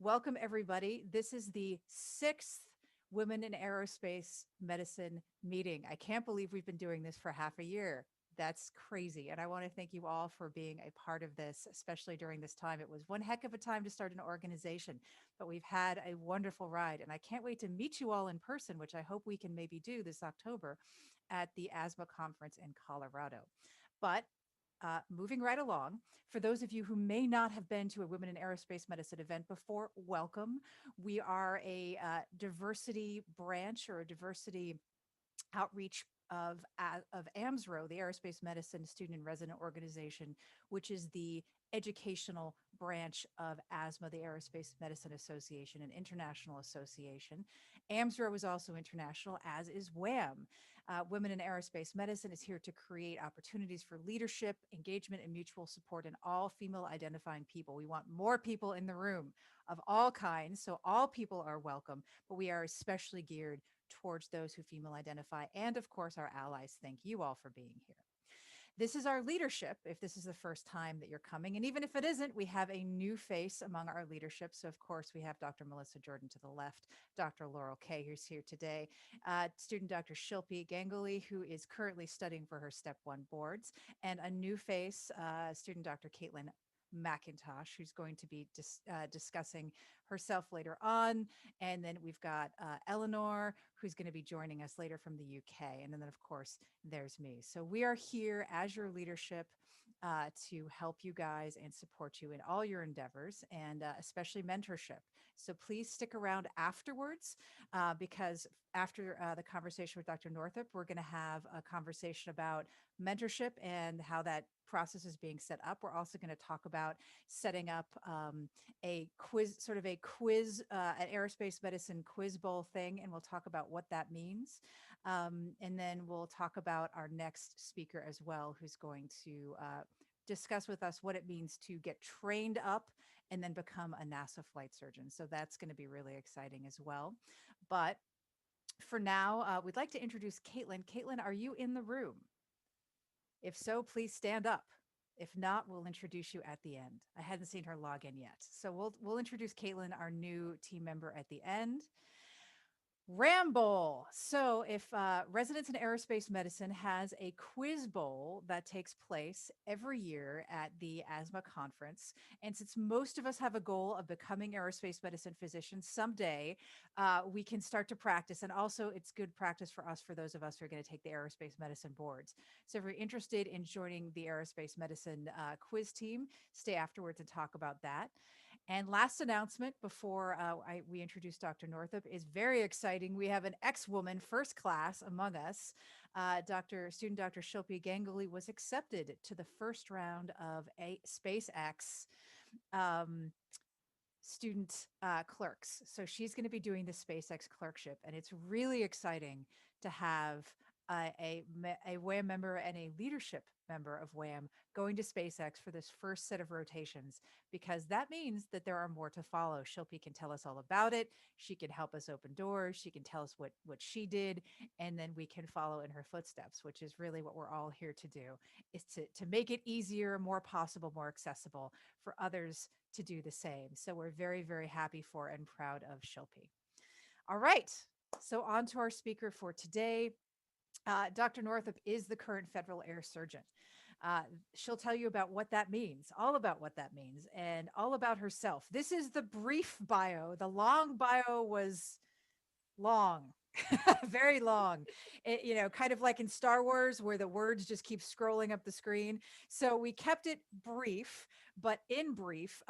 Welcome, everybody. This is the sixth Women in Aerospace Medicine meeting. I can't believe we've been doing this for half a year. That's crazy. And I want to thank you all for being a part of this, especially during this time. It was one heck of a time to start an organization, but we've had a wonderful ride. And I can't wait to meet you all in person, which I hope we can maybe do this October at the asthma conference in Colorado. But moving right along, for those of you who may not have been to a Women in Aerospace Medicine event before, welcome. We are a diversity branch or a diversity outreach of AMSRO, the Aerospace Medicine Student and Resident Organization, which is the educational branch of ASMA, the Aerospace Medicine Association, an international association. AMSRO is also international, as is WAM. Women in Aerospace Medicine is here to create opportunities for leadership, engagement, and mutual support in all female identifying people. We want more people in the room of all kinds, so all people are welcome, but we are especially geared towards those who female identify, and of course, our allies. Thank you all for being here. This is our leadership, if this is the first time that you're coming. And even if it isn't, we have a new face among our leadership. So, of course, we have Dr. Melissa Jordan to the left, Dr. Laurel Kay, who's here today, student Dr. Shilpi Ganguly, who is currently studying for her Step 1 boards, and a new face, student Dr. Caitlin McIntosh, who's going to be discussing herself later on. And then we've got Eleanor, who's going to be joining us later from the UK. And then, of course, there's me. So we are here as your leadership to help you guys and support you in all your endeavors, and especially mentorship. So please stick around afterwards, because after the conversation with Dr. Northrup, we're going to have a conversation about mentorship and how that process is being set up. We're also going to talk about setting up a quiz, sort of a quiz, an aerospace medicine quiz bowl thing, and we'll talk about what that means. And then we'll talk about our next speaker as well, who's going to discuss with us what it means to get trained up and then become a NASA flight surgeon. So that's going to be really exciting as well. But for now, we'd like to introduce Caitlin. Caitlin, are you in the room? If so, please stand up. If not, we'll introduce you at the end. I hadn't seen her log in yet. So we'll introduce Caitlin, our new team member, at the end. Ramble. So if Residents in Aerospace Medicine has a quiz bowl that takes place every year at the asthma conference. And since most of us have a goal of becoming aerospace medicine physicians someday, we can start to practice. And also it's good practice for us, for those of us who are going to take the aerospace medicine boards. So if you're interested in joining the aerospace medicine quiz team, stay afterwards and talk about that. And last announcement before we introduce Dr. Northrup is very exciting. We have an ex-woman first class among us. Student Dr. Shilpi Ganguly was accepted to the first round of a SpaceX student clerks. So she's going to be doing the SpaceX clerkship, and it's really exciting to have a WAM member and a leadership member of WAM going to SpaceX for this first set of rotations, because that means that there are more to follow. Shilpi can tell us all about it. She can help us open doors. She can tell us what she did, and then we can follow in her footsteps, which is really what we're all here to do, is to make it easier, more possible, more accessible for others to do the same. So we're very, very happy for and proud of Shilpi. All right, so on to our speaker for today. Dr. Northrup is the current federal air surgeon. She'll tell you about what that means, all about what that means, and all about herself. This is the brief bio. The long bio was long, very long. Kind of like in Star Wars where the words just keep scrolling up the screen. So we kept it brief, but in brief,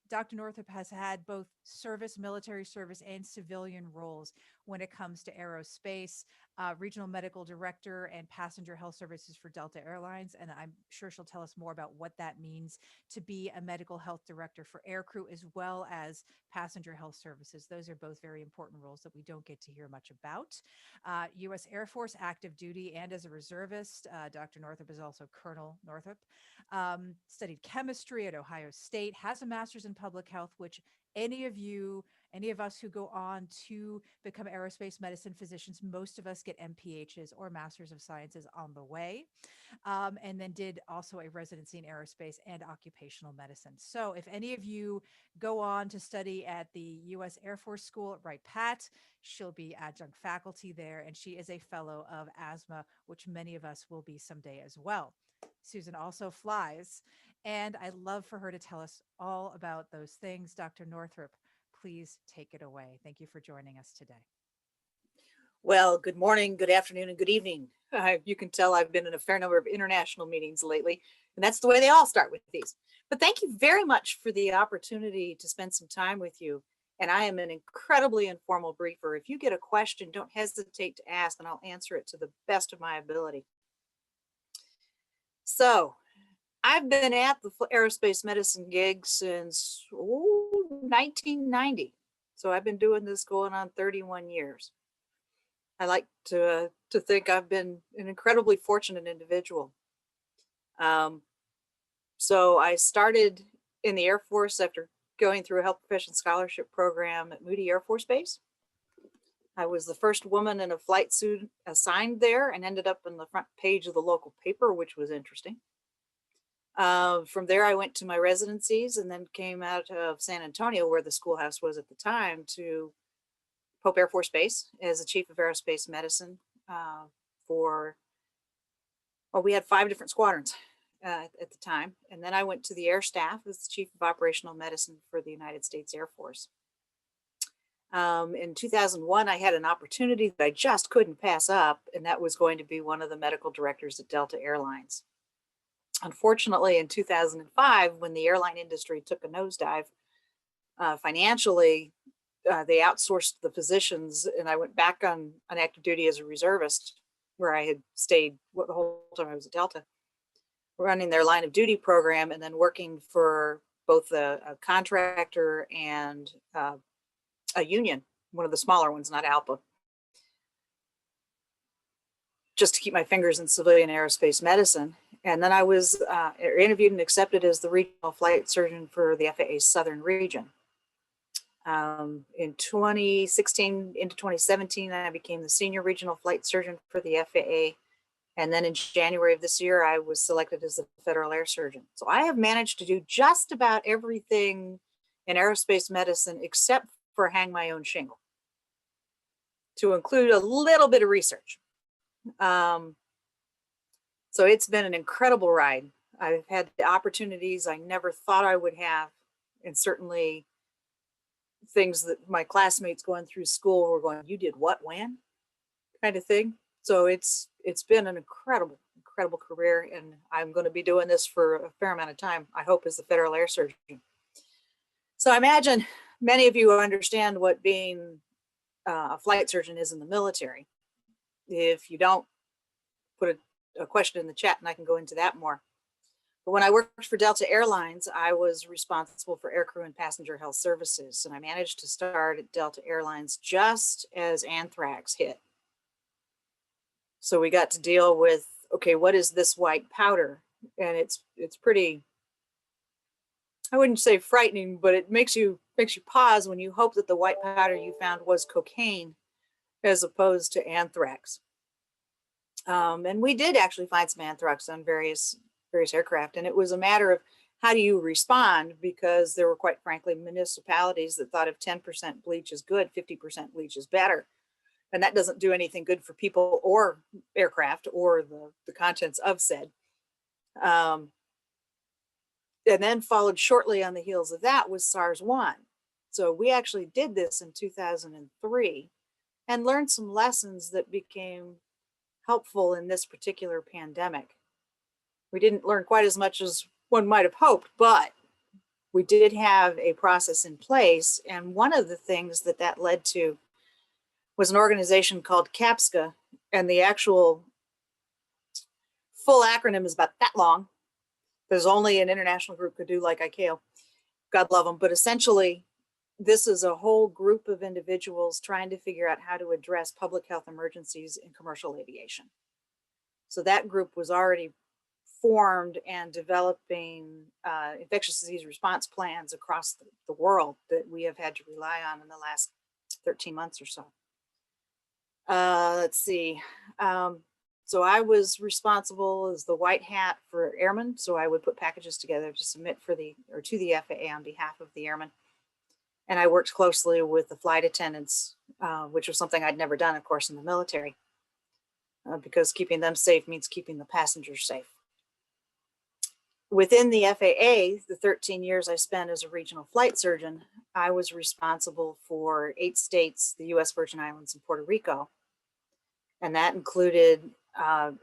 Dr. Northrup has had both service, military service, and civilian roles when it comes to aerospace, regional medical director and passenger health services for Delta Airlines. And I'm sure she'll tell us more about what that means to be a medical health director for aircrew, as well as passenger health services. Those are both very important roles that we don't get to hear much about. U.S. Air Force active duty and as a reservist. Dr. Northrup is also Colonel Northrup. Studied chemistry at at Ohio State, has a master's in public health, which any of us who go on to become aerospace medicine physicians, most of us get MPHs or Masters of Sciences on the way, and then did also a residency in aerospace and occupational medicine. So if any of you go on to study at the U.S. Air Force School at Wright-Patt, she'll be adjunct faculty there, and she is a fellow of asthma, which many of us will be someday as well. Susan also flies, and I'd love for her to tell us all about those things. Dr. Northrup, please take it away. Thank you for joining us today. Well, good morning, good afternoon, and good evening. You can tell I've been in a fair number of international meetings lately, and that's the way they all start with these. But thank you very much for the opportunity to spend some time with you. And I am an incredibly informal briefer. If you get a question, don't hesitate to ask, and I'll answer it to the best of my ability. So I've been at the aerospace medicine gig since 1990. So I've been doing this going on 31 years. I like to think I've been an incredibly fortunate individual. So I started in the Air Force after going through a health profession scholarship program at Moody Air Force Base. I was the first woman in a flight suit assigned there and ended up on the front page of the local paper, which was interesting. From there, I went to my residencies and then came out of San Antonio, where the schoolhouse was at the time, to Pope Air Force Base as the chief of aerospace medicine we had 5 different squadrons at the time. And then I went to the air staff as the chief of operational medicine for the United States Air Force. In 2001, I had an opportunity that I just couldn't pass up, and that was going to be one of the medical directors at Delta Airlines. Unfortunately, in 2005, when the airline industry took a nosedive financially, they outsourced the positions, and I went back on active duty as a reservist, where I had stayed the whole time I was at Delta, running their line of duty program, and then working for both a contractor and a union, one of the smaller ones, not ALPA, just to keep my fingers in civilian aerospace medicine. And then I was interviewed and accepted as the regional flight surgeon for the FAA's Southern region. In 2016 into 2017, I became the senior regional flight surgeon for the FAA. And then in January of this year, I was selected as the federal air surgeon. So I have managed to do just about everything in aerospace medicine except for hang my own shingle, to include a little bit of research. So it's been an incredible ride. I've had the opportunities I never thought I would have, and certainly things that my classmates going through school were going, "You did what, when?" kind of thing. So it's been an incredible career, and I'm going to be doing this for a fair amount of time, I hope, as the federal air surgeon. So I imagine many of you understand what being a flight surgeon is in the military. If you don't, put a question in the chat and I can go into that more. But when I worked for Delta Airlines, I was responsible for aircrew and passenger health services. And I managed to start at Delta Airlines just as anthrax hit. So we got to deal with, okay, what is this white powder? And it's pretty, I wouldn't say frightening, but it makes you pause when you hope that the white powder you found was cocaine as opposed to anthrax. And we did actually find some anthrax on various aircraft, and it was a matter of how do you respond, because there were, quite frankly, municipalities that thought if 10% bleach is good, 50% bleach is better. And that doesn't do anything good for people or aircraft or the contents of said. And then followed shortly on the heels of that was SARS-1. So we actually did this in 2003 and learned some lessons that became helpful in this particular pandemic. We didn't learn quite as much as one might have hoped, but we did have a process in place. And one of the things that led to was an organization called CAPSCA, and the actual full acronym is about that long. There's only an international group could do like ICAO. God love them. But essentially, this is a whole group of individuals trying to figure out how to address public health emergencies in commercial aviation. So that group was already formed and developing infectious disease response plans across the world that we have had to rely on in the last 13 months or so. Let's see. So I was responsible as the white hat for airmen. So I would put packages together to submit to the FAA on behalf of the airmen. And I worked closely with the flight attendants, which was something I'd never done, of course, in the military, because keeping them safe means keeping the passengers safe. Within the FAA, the 13 years I spent as a regional flight surgeon, I was responsible for 8 states, the US Virgin Islands, and Puerto Rico. And that included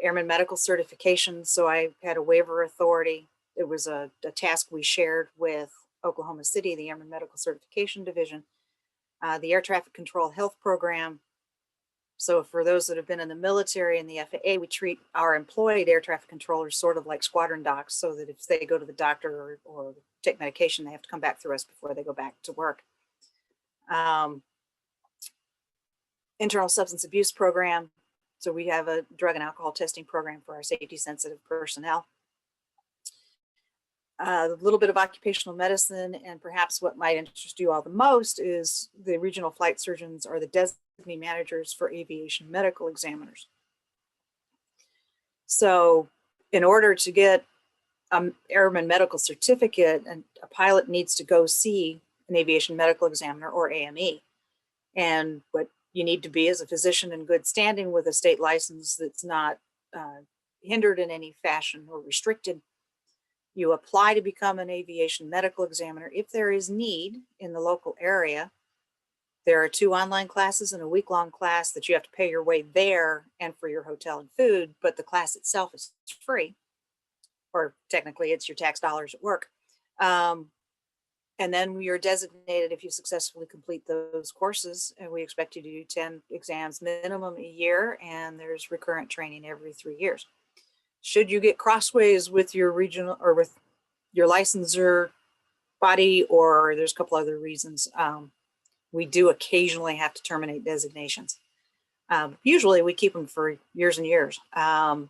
airman medical certification. So I had a waiver authority. It was a task we shared with Oklahoma City, the Airman Medical Certification Division, the Air Traffic Control Health Program. So for those that have been in the military and the FAA, we treat our employed air traffic controllers sort of like squadron docs, so that if they go to the doctor or take medication, they have to come back through us before they go back to work. Internal substance abuse program. So we have a drug and alcohol testing program for our safety sensitive personnel. A little bit of occupational medicine, and perhaps what might interest you all the most is the regional flight surgeons are the designee managers for aviation medical examiners. So in order to get an airman medical certificate, and a pilot needs to go see an aviation medical examiner, or AME. And what you need to be is a physician in good standing with a state license that's not hindered in any fashion or restricted. You apply to become an aviation medical examiner if there is need in the local area. There are 2 online classes and a week-long class that you have to pay your way there and for your hotel and food, but the class itself is free, or technically it's your tax dollars at work. And then you're designated if you successfully complete those courses, and we expect you to do 10 exams minimum a year, and there's recurrent training every 3 years. Should you get crossways with your regional or with your licensor body, or there's a couple other reasons, we do occasionally have to terminate designations. Usually we keep them for years and years. I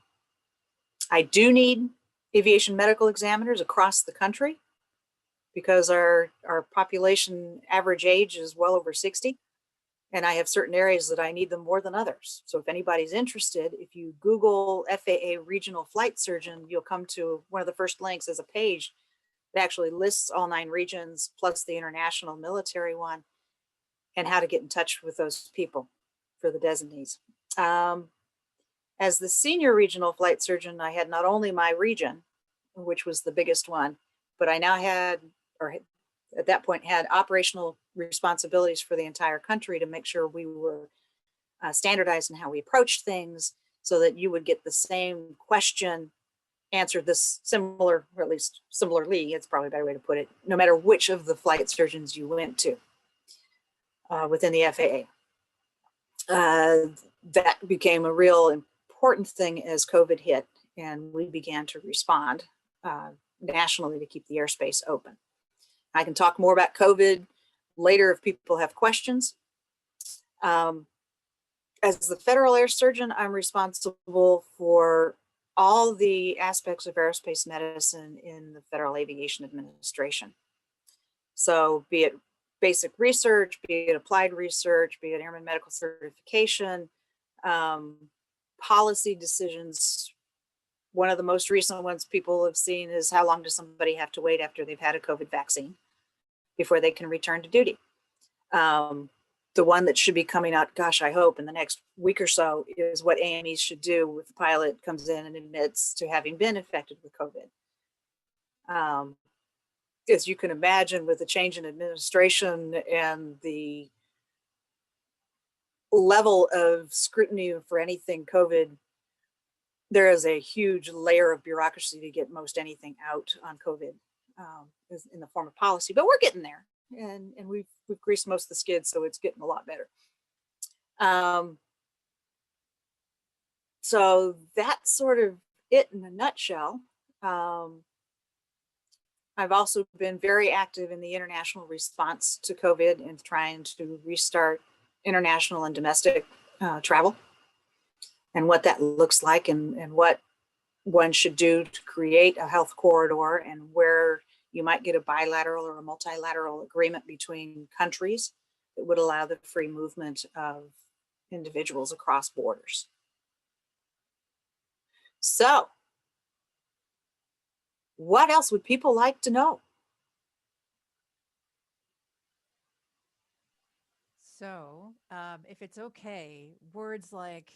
do need aviation medical examiners across the country because our population average age is well over 60. And I have certain areas that I need them more than others. So if anybody's interested, if you Google FAA regional flight surgeon, you'll come to one of the first links as a page that actually lists all 9 regions plus the international military one, and how to get in touch with those people for the designees. As the senior regional flight surgeon, I had not only my region, which was the biggest one, but I now had, or at that point had, operational responsibilities for the entire country to make sure we were standardized in how we approached things, so that you would get the same question answered this similar, or at least similarly, it's probably a better way to put it, no matter which of the flight surgeons you went to within the FAA. That became a real important thing as COVID hit, and we began to respond nationally to keep the airspace open. I can talk more about COVID later if people have questions. As the federal air surgeon, I'm responsible for all the aspects of aerospace medicine in the Federal Aviation Administration. So be it basic research, be it applied research, be it airman medical certification, policy decisions. One of the most recent ones people have seen is how long does somebody have to wait after they've had a COVID vaccine before they can return to duty. The one that should be coming out, gosh, I hope in the next week or so, is what AMEs should do if the pilot comes in and admits to having been infected with COVID. As you can imagine, with the change in administration and the level of scrutiny for anything COVID, there is a huge layer of bureaucracy to get most anything out on COVID in the form of policy, but we're getting there, and we've greased most of the skids, so it's getting a lot better. So that's sort of it in a nutshell. I've also been very active in the international response to COVID and trying to restart international and domestic travel, and what that looks like, and what one should do to create a health corridor, and where you might get a bilateral or a multilateral agreement between countries that would allow the free movement of individuals across borders. So, what else would people like to know? So, if it's okay, words like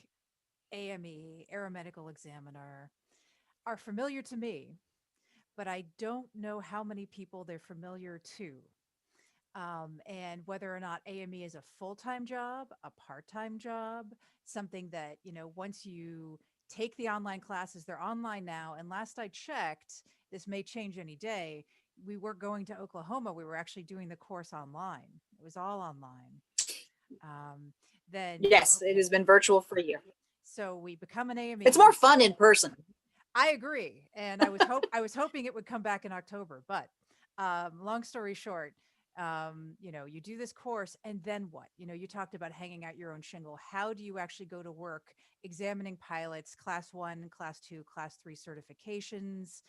AME, aeromedical examiner, are familiar to me, but I don't know how many people they're familiar to. And whether or not AME is a full-time job, a part-time job, something that, once you take the online classes, they're online now. And last I checked, this may change any day. We were going to Oklahoma. We were actually doing the course online. It was all online. Um, then, Yes, it okay. has been virtual for a year. So we become an AME. It's more fun in person. I agree, and I was hoping it would come back in October, but long story short, you do this course, and then what? You talked about hanging out your own shingle. How do you actually go to work examining pilots, class 1, class 2, class 3 certifications?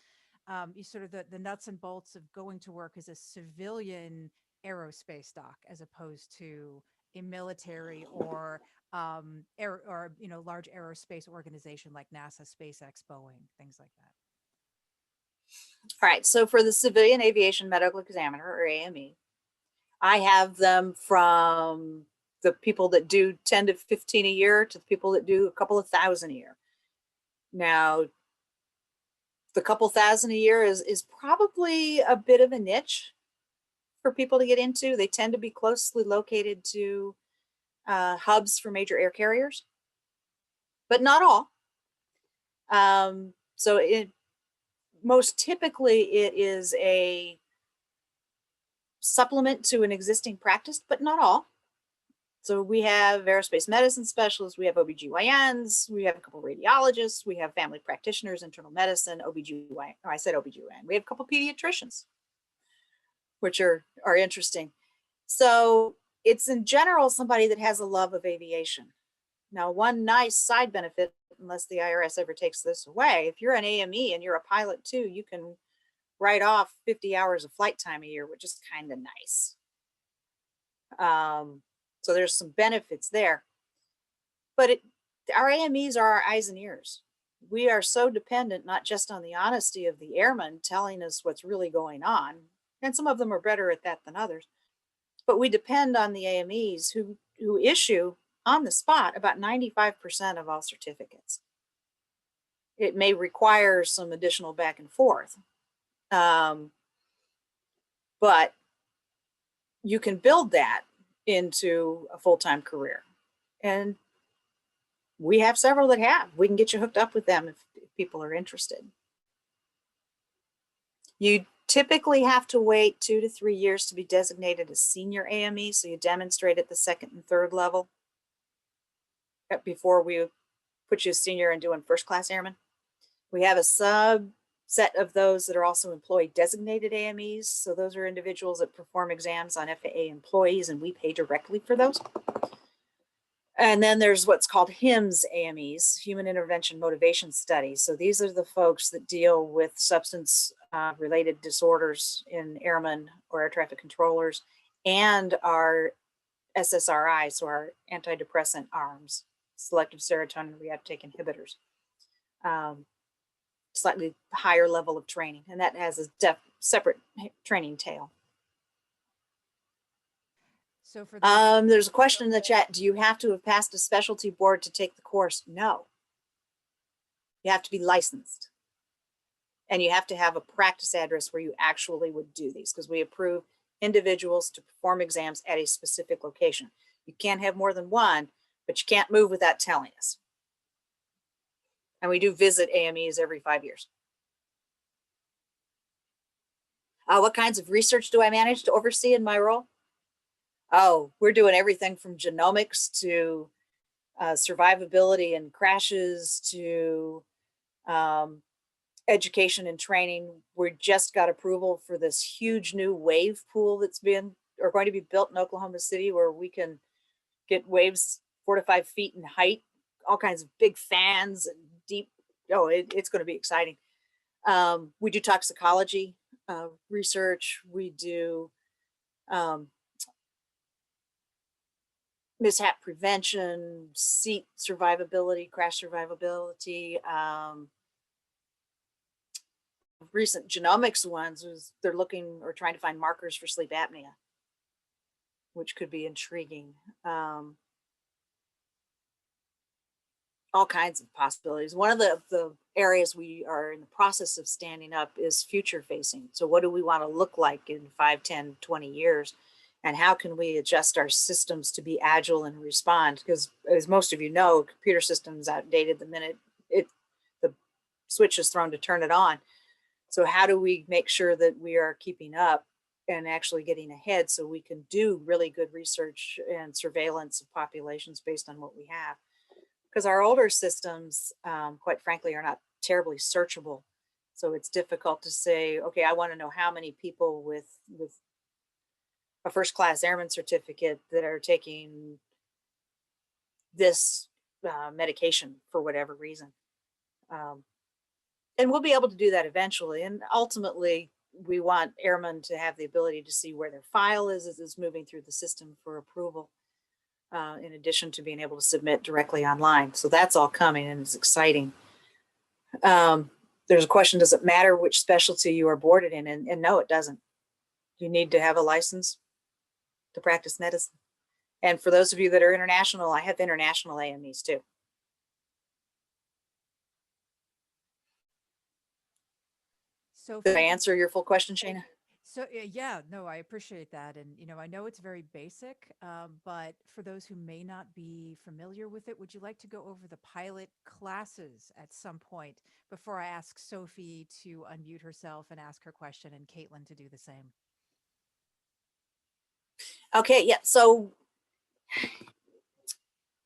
You sort of the nuts and bolts of going to work as a civilian aerospace doc, as opposed to a military or large aerospace organization like NASA, SpaceX, Boeing, things like that. All right, so for the Civilian Aviation Medical Examiner, or AME, I have them from the people that do 10 to 15 a year to the people that do a couple of thousand a year. Now, the couple thousand a year is probably a bit of a niche for people to get into. They tend to be closely located to hubs for major air carriers, but not all. So most typically it is a supplement to an existing practice, but not all. So we have aerospace medicine specialists, we have OBGYNs, we have a couple radiologists, we have family practitioners, internal medicine, OBGYN. Oh, I said OBGYN. We have a couple pediatricians, which are interesting. So it's in general somebody that has a love of aviation. Now, one nice side benefit, unless the IRS ever takes this away, if you're an AME and you're a pilot too, you can write off 50 hours of flight time a year, which is kind of nice. So there's some benefits there. But our AMEs are our eyes and ears. We are so dependent not just on the honesty of the airmen telling us what's really going on, and some of them are better at that than others, but we depend on the AMEs who issue on the spot about 95% of all certificates. It may require some additional back and forth, but you can build that into a full-time career. And we have several that have. We can get you hooked up with them if people are interested. You typically have to wait 2 to 3 years to be designated a senior AME, so you demonstrate at the 2nd and 3rd level before we put you as senior and doing first class airman. We have a subset of those that are also employee designated AMEs. So those are individuals that perform exams on FAA employees, and we pay directly for those. And then there's what's called HIMSS AMEs, Human Intervention Motivation Studies. So these are the folks that deal with substance related disorders in airmen or air traffic controllers, and our SSRI, so our antidepressant arms, selective serotonin reuptake inhibitors. Slightly higher level of training, and that has a separate training tail. So for there's a question in the chat. Do you have to have passed a specialty board to take the course? No. You have to be licensed. And you have to have a practice address where you actually would do these, because we approve individuals to perform exams at a specific location. You can't have more than one, but you can't move without telling us. And we do visit AMEs every 5 years. What kinds of research do I manage to oversee in my role? Oh, we're doing everything from genomics to survivability and crashes to education and training. We just got approval for this huge new wave pool that's going to be built in Oklahoma City, where we can get waves 4 to 5 feet in height, all kinds of big fans and deep it's going to be exciting. We do toxicology research. We do mishap prevention, seat survivability, crash survivability. Recent genomics ones was they're looking or trying to find markers for sleep apnea, which could be intriguing. All kinds of possibilities. One of the areas we are in the process of standing up is future facing. So what do we want to look like in 5, 10, 20 years? And how can we adjust our systems to be agile and respond? Because as most of you know, computer systems outdated the minute the switch is thrown to turn it on. So how do we make sure that we are keeping up and actually getting ahead so we can do really good research and surveillance of populations based on what we have? Because our older systems, quite frankly, are not terribly searchable. So it's difficult to say, okay, I want to know how many people with a first-class airman certificate that are taking this medication for whatever reason. And we'll be able to do that eventually. And ultimately, we want airmen to have the ability to see where their file is as it's moving through the system for approval, in addition to being able to submit directly online. So that's all coming and it's exciting. There's a question, does it matter which specialty you are boarded in? And no, it doesn't. You need to have a license to practice medicine. And for those of you that are international, I have international AMEs too. So did I answer your full question, Shana? So yeah, no, I appreciate that. And, I know it's very basic, but for those who may not be familiar with it, would you like to go over the pilot classes at some point before I ask Sophie to unmute herself and ask her question and Caitlin to do the same? Okay, yeah. So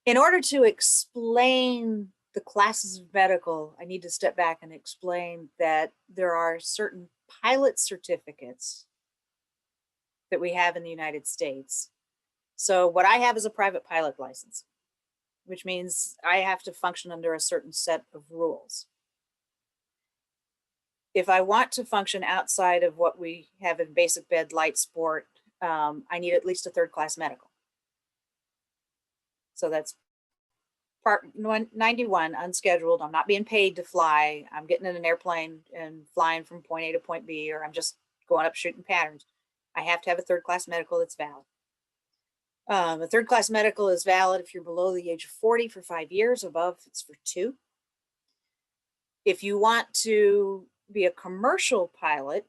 in order to explain the classes of medical, I need to step back and explain that there are certain pilot certificates that we have in the United States. So what I have is a private pilot license, which means I have to function under a certain set of rules. If I want to function outside of what we have in basic bed light sport, I need at least a third-class medical. So that's Part 91, unscheduled. I'm not being paid to fly. I'm getting in an airplane and flying from point A to point B, or I'm just going up shooting patterns. I have to have a third-class medical that's valid. A third-class medical is valid if you're below the age of 40 for 5 years, above it's for 2. If you want to be a commercial pilot,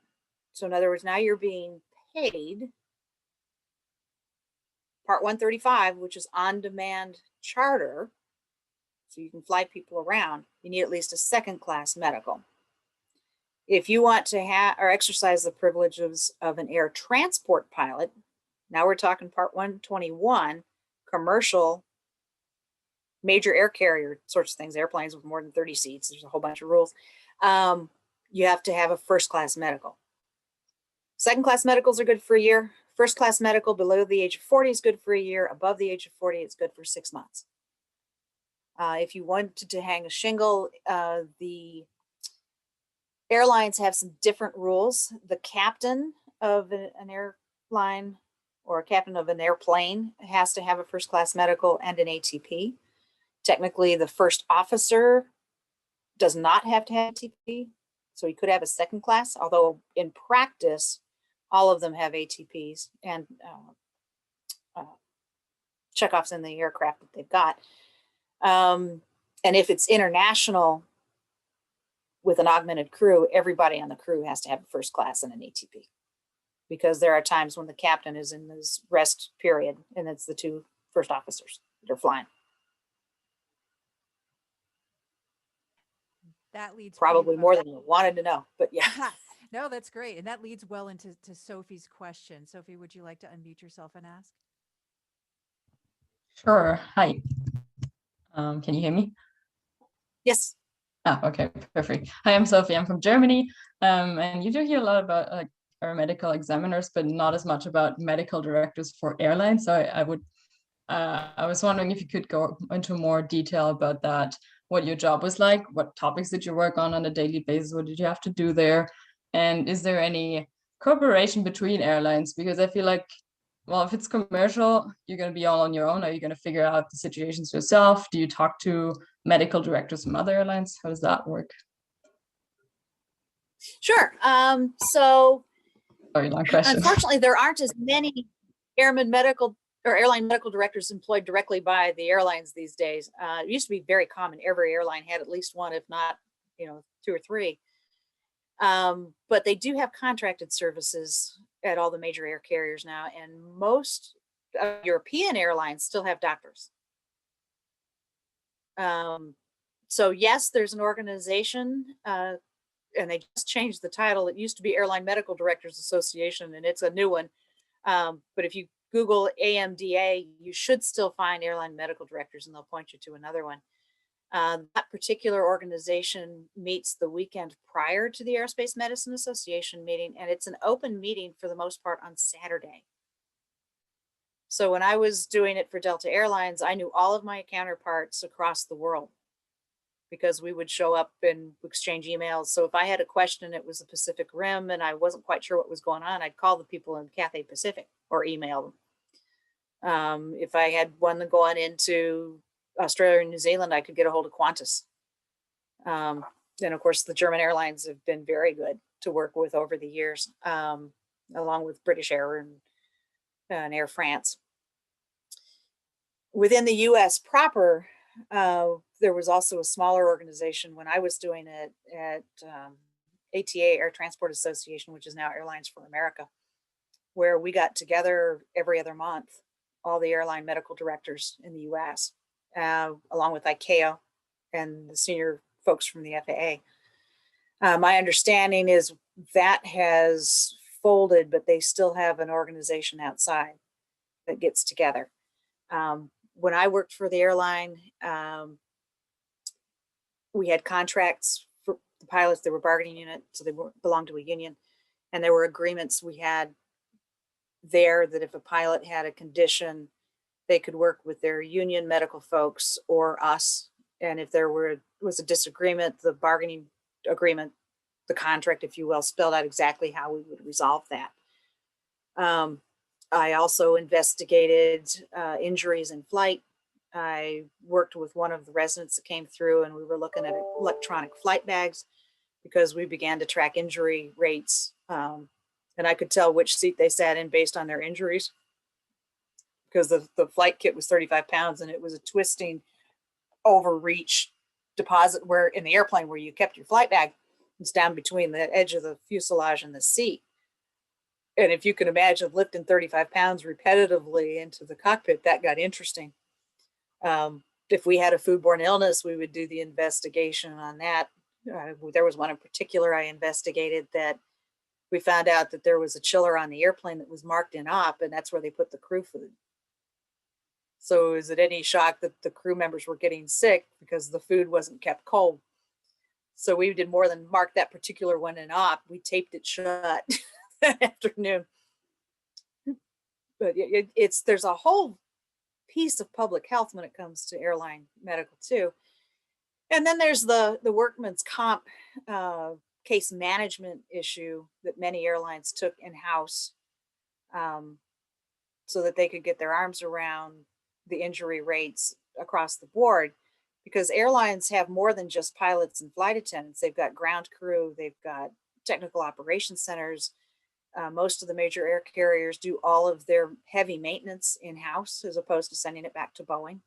so in other words, now you're being paid, Part 135, which is on-demand charter, so you can fly people around, you need at least a second-class medical. If you want to have or exercise the privileges of an air transport pilot, now we're talking Part 121, commercial, major air carrier sorts of things, airplanes with more than 30 seats, there's a whole bunch of rules. You have to have a first-class medical. Second-class medicals are good for a year. First-class medical below the age of 40 is good for a year. Above the age of 40, it's good for 6 months. If you wanted to hang a shingle, the airlines have some different rules. The captain of an airline or a captain of an airplane has to have a first-class medical and an ATP. Technically, the first officer does not have to have ATP, so he could have a second class, although in practice, all of them have ATPs and checkoffs in the aircraft that they've got. And if it's international with an augmented crew, everybody on the crew has to have a first class and an ATP, because there are times when the captain is in his rest period and it's the 2 first officers that are flying. That leads probably more than you wanted to know, but yeah. No, that's great. And that leads well into Sophie's question. Sophie, would you like to unmute yourself and ask? Sure. Hi. Can you hear me? Yes. Oh, okay, perfect. Hi, I'm Sophie. I'm from Germany. And you do hear a lot about medical examiners, but not as much about medical directors for airlines. So I was wondering if you could go into more detail about that. what your job was like. What topics did you work on a daily basis? What did you have to do there? And is there any cooperation between airlines? Because I feel like, well, if it's commercial, you're going to be all on your own. Are you going to figure out the situations yourself? Do you talk to medical directors from other airlines? How does that work? Sure. So Very long question. unfortunately, there aren't as many airline medical directors employed directly by the airlines these days. It used to be very common. Every airline had at least one, if not, two or three. But they do have contracted services at all the major air carriers now, and most European airlines still have doctors. So yes, there's an organization, and they just changed the title. It used to be Airline Medical Directors Association, and it's a new one. But if you Google AMDA, you should still find airline medical directors, and they'll point you to another one. That particular organization meets the weekend prior to the Aerospace Medicine Association meeting, and it's an open meeting for the most part on Saturday. So when I was doing it for Delta Airlines, I knew all of my counterparts across the world because we would show up and exchange emails. So if I had a question, it was the Pacific Rim, and I wasn't quite sure what was going on, I'd call the people in Cathay Pacific or email them. If I had one going into Australia and New Zealand, I could get a hold of Qantas. And of course, the German airlines have been very good to work with over the years, along with British Air and Air France. Within the US proper, there was also a smaller organization when I was doing it at ATA, Air Transport Association, which is now Airlines for America, where we got together every other month, all the airline medical directors in the US, along with ICAO and the senior folks from the FAA. My understanding is that has folded, but they still have an organization outside that gets together. When I worked for the airline, we had contracts for the pilots. They were bargaining unit, so they belonged to a union. And there were agreements we had there that if a pilot had a condition, they could work with their union medical folks or us. And if there was a disagreement, the bargaining agreement, the contract, if you will, spelled out exactly how we would resolve that. I also investigated injuries in flight. I worked with one of the residents that came through, and we were looking at electronic flight bags because we began to track injury rates. And I could tell which seat they sat in based on their injuries, because the flight kit was 35 pounds and it was a twisting overreach deposit where in the airplane where you kept your flight bag, it's down between the edge of the fuselage and the seat. And if you can imagine lifting 35 pounds repetitively into the cockpit, that got interesting. If we had a foodborne illness, we would do the investigation on that. There was one in particular I investigated that we found out that there was a chiller on the airplane that was marked in op, and that's where they put the crew food. So is it any shock that the crew members were getting sick because the food wasn't kept cold? So we did more than mark that particular one in op. We taped it shut that afternoon. But there's a whole piece of public health when it comes to airline medical too. And then there's the workman's comp case management issue that many airlines took in-house, so that they could get their arms around the injury rates across the board, because airlines have more than just pilots and flight attendants. They've got ground crew, they've got technical operations centers. Most of the major air carriers do all of their heavy maintenance in-house as opposed to sending it back to Boeing.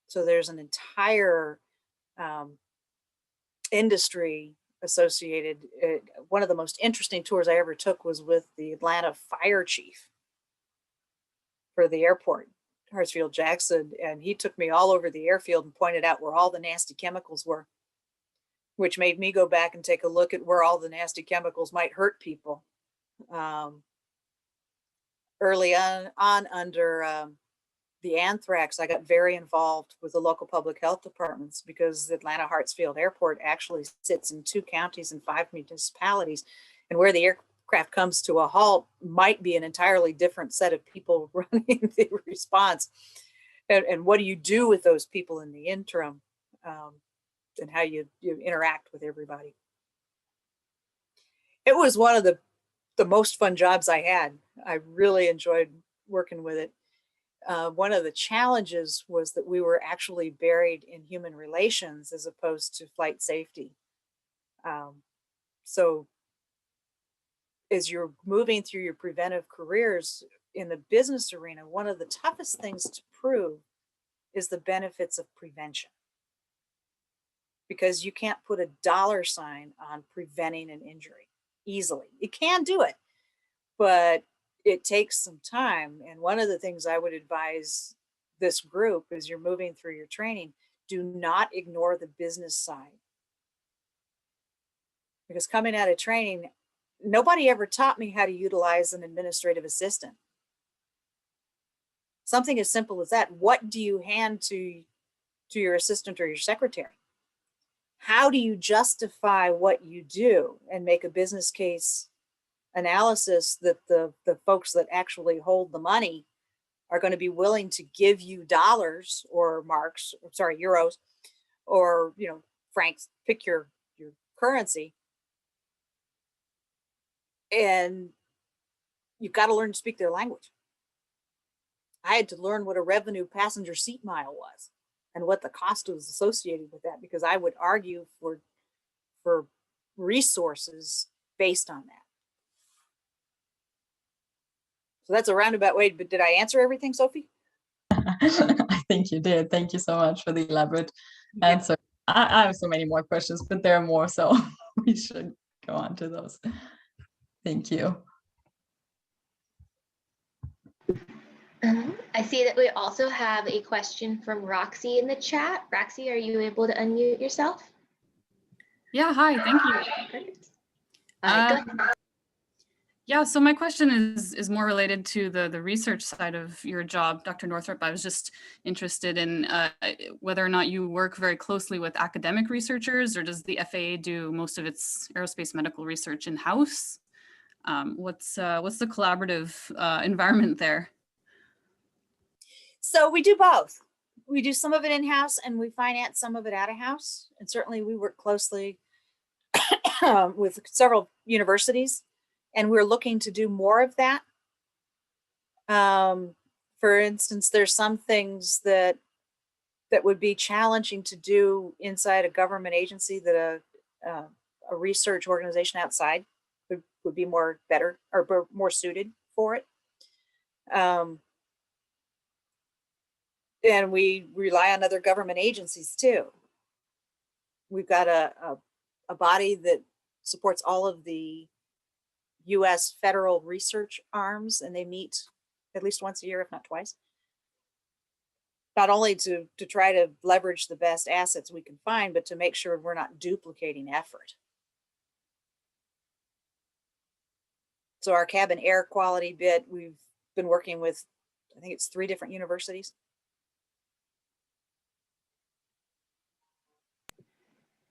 So there's an entire industry associated. One of the most interesting tours I ever took was with the Atlanta fire chief for the airport, Hartsfield-Jackson, and he took me all over the airfield and pointed out where all the nasty chemicals were, which made me go back and take a look at where all the nasty chemicals might hurt people. Early on under the anthrax, I got very involved with the local public health departments, because the Atlanta Hartsfield Airport actually sits in 2 counties and 5 municipalities, and where the aircraft comes to a halt might be an entirely different set of people running the response. And what do you do with those people in the interim? and how you interact with everybody. It was one of the most fun jobs I had. I really enjoyed working with it. One of the challenges was that we were actually buried in human relations as opposed to flight safety. So as you're moving through your preventive careers in the business arena, one of the toughest things to prove is the benefits of prevention. Because you can't put a dollar sign on preventing an injury easily. You can do it, but it takes some time. And one of the things I would advise this group as you're moving through your training, do not ignore the business side. Because coming out of training, nobody ever taught me how to utilize an administrative assistant. Something as simple as that. What do you hand to your assistant or your secretary? How do you justify what you do and make a business case analysis that the folks that actually hold the money are going to be willing to give you dollars or euros, or, francs, pick your currency. And you've got to learn to speak their language. I had to learn what a revenue passenger seat mile was and what the cost was associated with that, because I would argue for resources based on that. So that's a roundabout way, but did I answer everything, Sophie? I think you did. Thank you so much for the elaborate answer. I have so many more questions, but there are more, so we should go on to those. Thank you. I see that we also have a question from Roxy in the chat. Roxy, are you able to unmute yourself? Yeah, hi, thank you. Perfect. Go ahead. Yeah, so my question is more related to the research side of your job, Dr. Northrup. I was just interested in whether or not you work very closely with academic researchers, or does the FAA do most of its aerospace medical research in-house? What's the collaborative environment there? So we do both. We do some of it in-house and we finance some of it out of house. And certainly we work closely with several universities, and we're looking to do more of that. For instance, there's some things that would be challenging to do inside a government agency that a research organization outside would be better or more suited for it. And we rely on other government agencies too. We've got a body that supports all of the U.S. federal research arms, and they meet at least once a year, if not twice. Not only to try to leverage the best assets we can find, but to make sure we're not duplicating effort. So our cabin air quality bit, we've been working with, I think it's 3 different universities.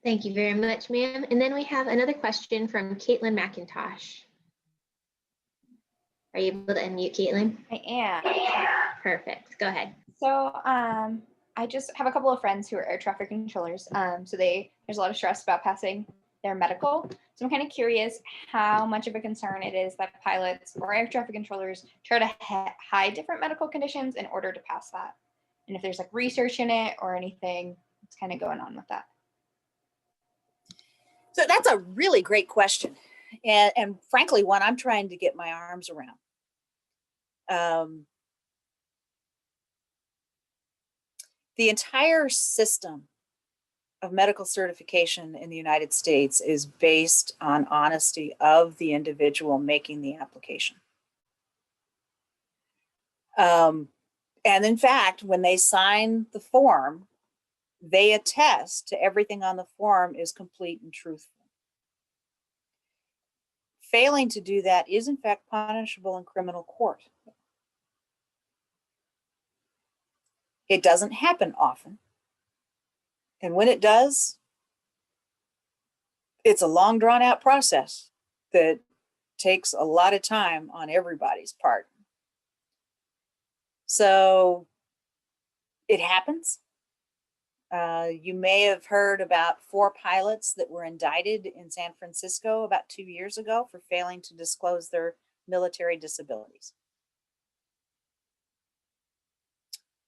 Thank you very much, ma'am. And then we have another question from Caitlin McIntosh. Are you able to unmute, Caitlin? I am. Perfect. Go ahead. So I just have a couple of friends who are air traffic controllers. So there's a lot of stress about passing their medical. So I'm kind of curious how much of a concern it is that pilots or air traffic controllers try to hide different medical conditions in order to pass that. And if there's like research in it or anything that's kind of going on with that. So that's a really great question. And frankly, one I'm trying to get my arms around. The entire system of medical certification in the United States is based on honesty of the individual making the application. And in fact, when they sign the form, they attest to everything on the form is complete and truthful. Failing to do that is in fact punishable in criminal court. It doesn't happen often. And when it does, it's a long drawn out process that takes a lot of time on everybody's part. So it happens. You may have heard about 4 pilots that were indicted in San Francisco about 2 years ago for failing to disclose their military disabilities.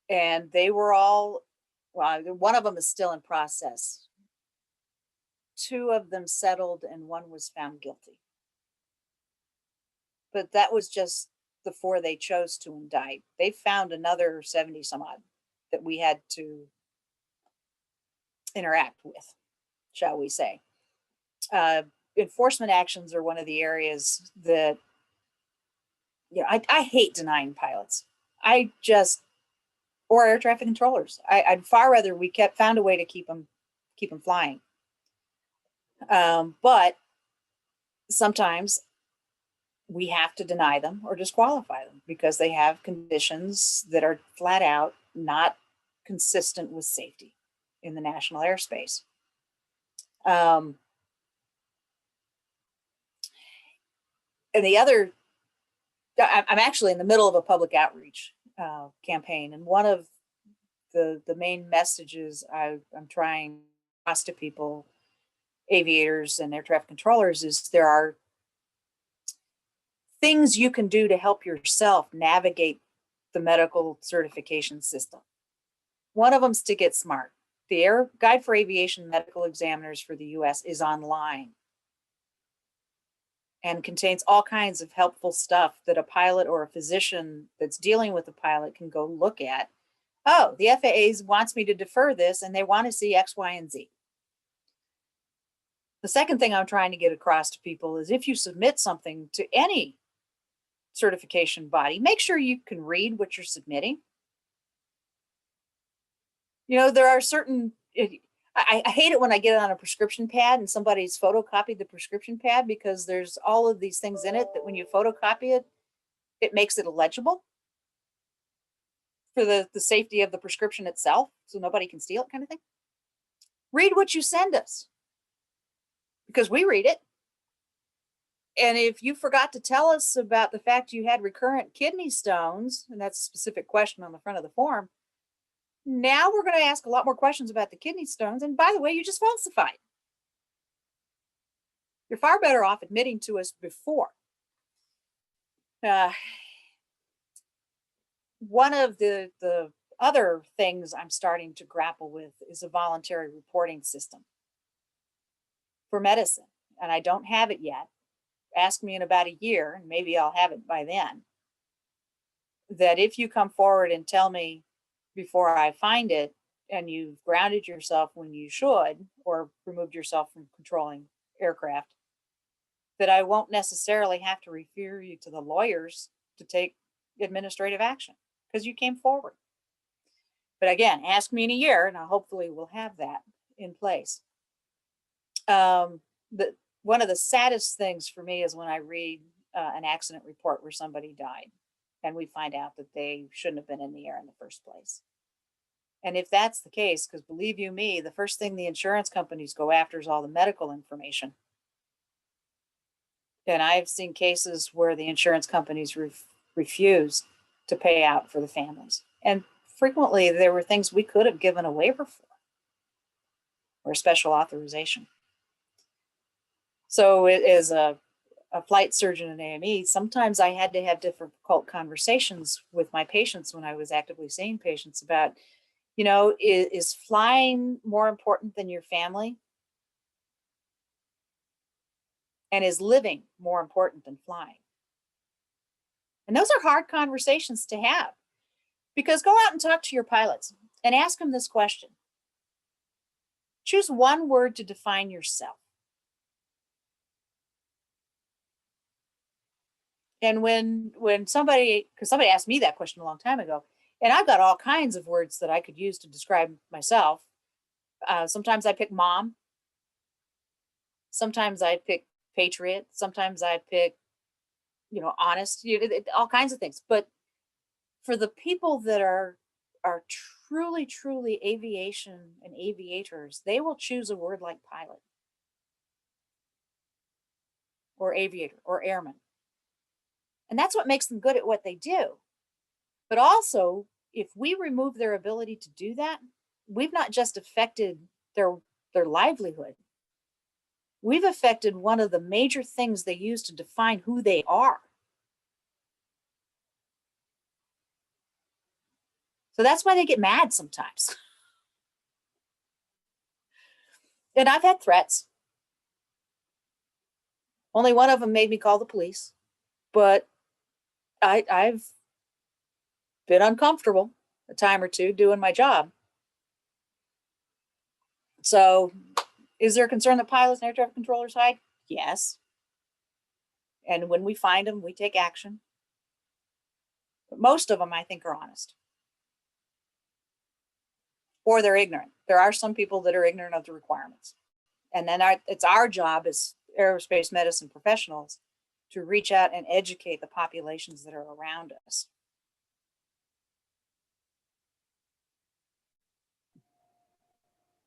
And they were all, well, one of them is still in process. 2 of them settled and 1 was found guilty. But that was just the 4 they chose to indict. They found another 70 some odd that we had to interact with, shall we say. Enforcement actions are one of the areas that, you know, I hate denying pilots. Or air traffic controllers. I'd far rather we found a way to keep them flying. But sometimes we have to deny them or disqualify them because they have conditions that are flat out not consistent with safety in the national airspace. And the other, I'm actually in the middle of a public outreach campaign, and one of the main messages I'm trying to pass to people, aviators and air traffic controllers, is there are things you can do to help yourself navigate the medical certification system. One of them is to get smart. The Air Guide for Aviation Medical Examiners for the US is online and contains all kinds of helpful stuff that a pilot or a physician that's dealing with a pilot can go look at. Oh, the FAA wants me to defer this and they want to see X, Y, and Z. The second thing I'm trying to get across to people is if you submit something to any certification body, make sure you can read what you're submitting. You know, there are certain, I hate it when I get on a prescription pad and somebody's photocopied the prescription pad, because there's all of these things in it that when you photocopy it, it makes it illegible for the safety of the prescription itself, so nobody can steal it, kind of thing. Read what you send us, because we read it. And if you forgot to tell us about the fact you had recurrent kidney stones, and that's a specific question on the front of the form, now we're going to ask a lot more questions about the kidney stones. And by the way, you just falsified. You're far better off admitting to us before. One of the other things I'm starting to grapple with is a voluntary reporting system for medicine. And I don't have it yet. Ask me in about a year, and maybe I'll have it by then. That if you come forward and tell me before I find it, and you've grounded yourself when you should, or removed yourself from controlling aircraft, that I won't necessarily have to refer you to the lawyers to take administrative action because you came forward. But again, ask me in a year, and I hopefully will have that in place. One of the saddest things for me is when I read an accident report where somebody died and we find out that they shouldn't have been in the air in the first place. And if that's the case, because believe you me, the first thing the insurance companies go after is all the medical information. And I've seen cases where the insurance companies refuse to pay out for the families. And frequently there were things we could have given a waiver for or a special authorization. So as a flight surgeon in AME, sometimes I had to have difficult conversations with my patients when I was actively seeing patients about, you know, is flying more important than your family? And is living more important than flying? And those are hard conversations to have, because go out and talk to your pilots and ask them this question. Choose one word to define yourself. And when somebody asked me that question a long time ago, and I've got all kinds of words that I could use to describe myself. Sometimes I pick mom. Sometimes I pick patriot. Sometimes I pick, honest, all kinds of things. But for the people that are truly, truly aviation and aviators, they will choose a word like pilot or aviator or airman. And that's what makes them good at what they do. But also, if we remove their ability to do that, we've not just affected their livelihood. We've affected one of the major things they use to define who they are. So that's why they get mad sometimes. And I've had threats. Only one of them made me call the police, but I've been uncomfortable a time or two doing my job. So is there a concern that pilots and air traffic controllers hide? Yes. And when we find them, we take action. But most of them, I think, are honest. Or they're ignorant. There are some people that are ignorant of the requirements. And then it's our job as aerospace medicine professionals to reach out and educate the populations that are around us.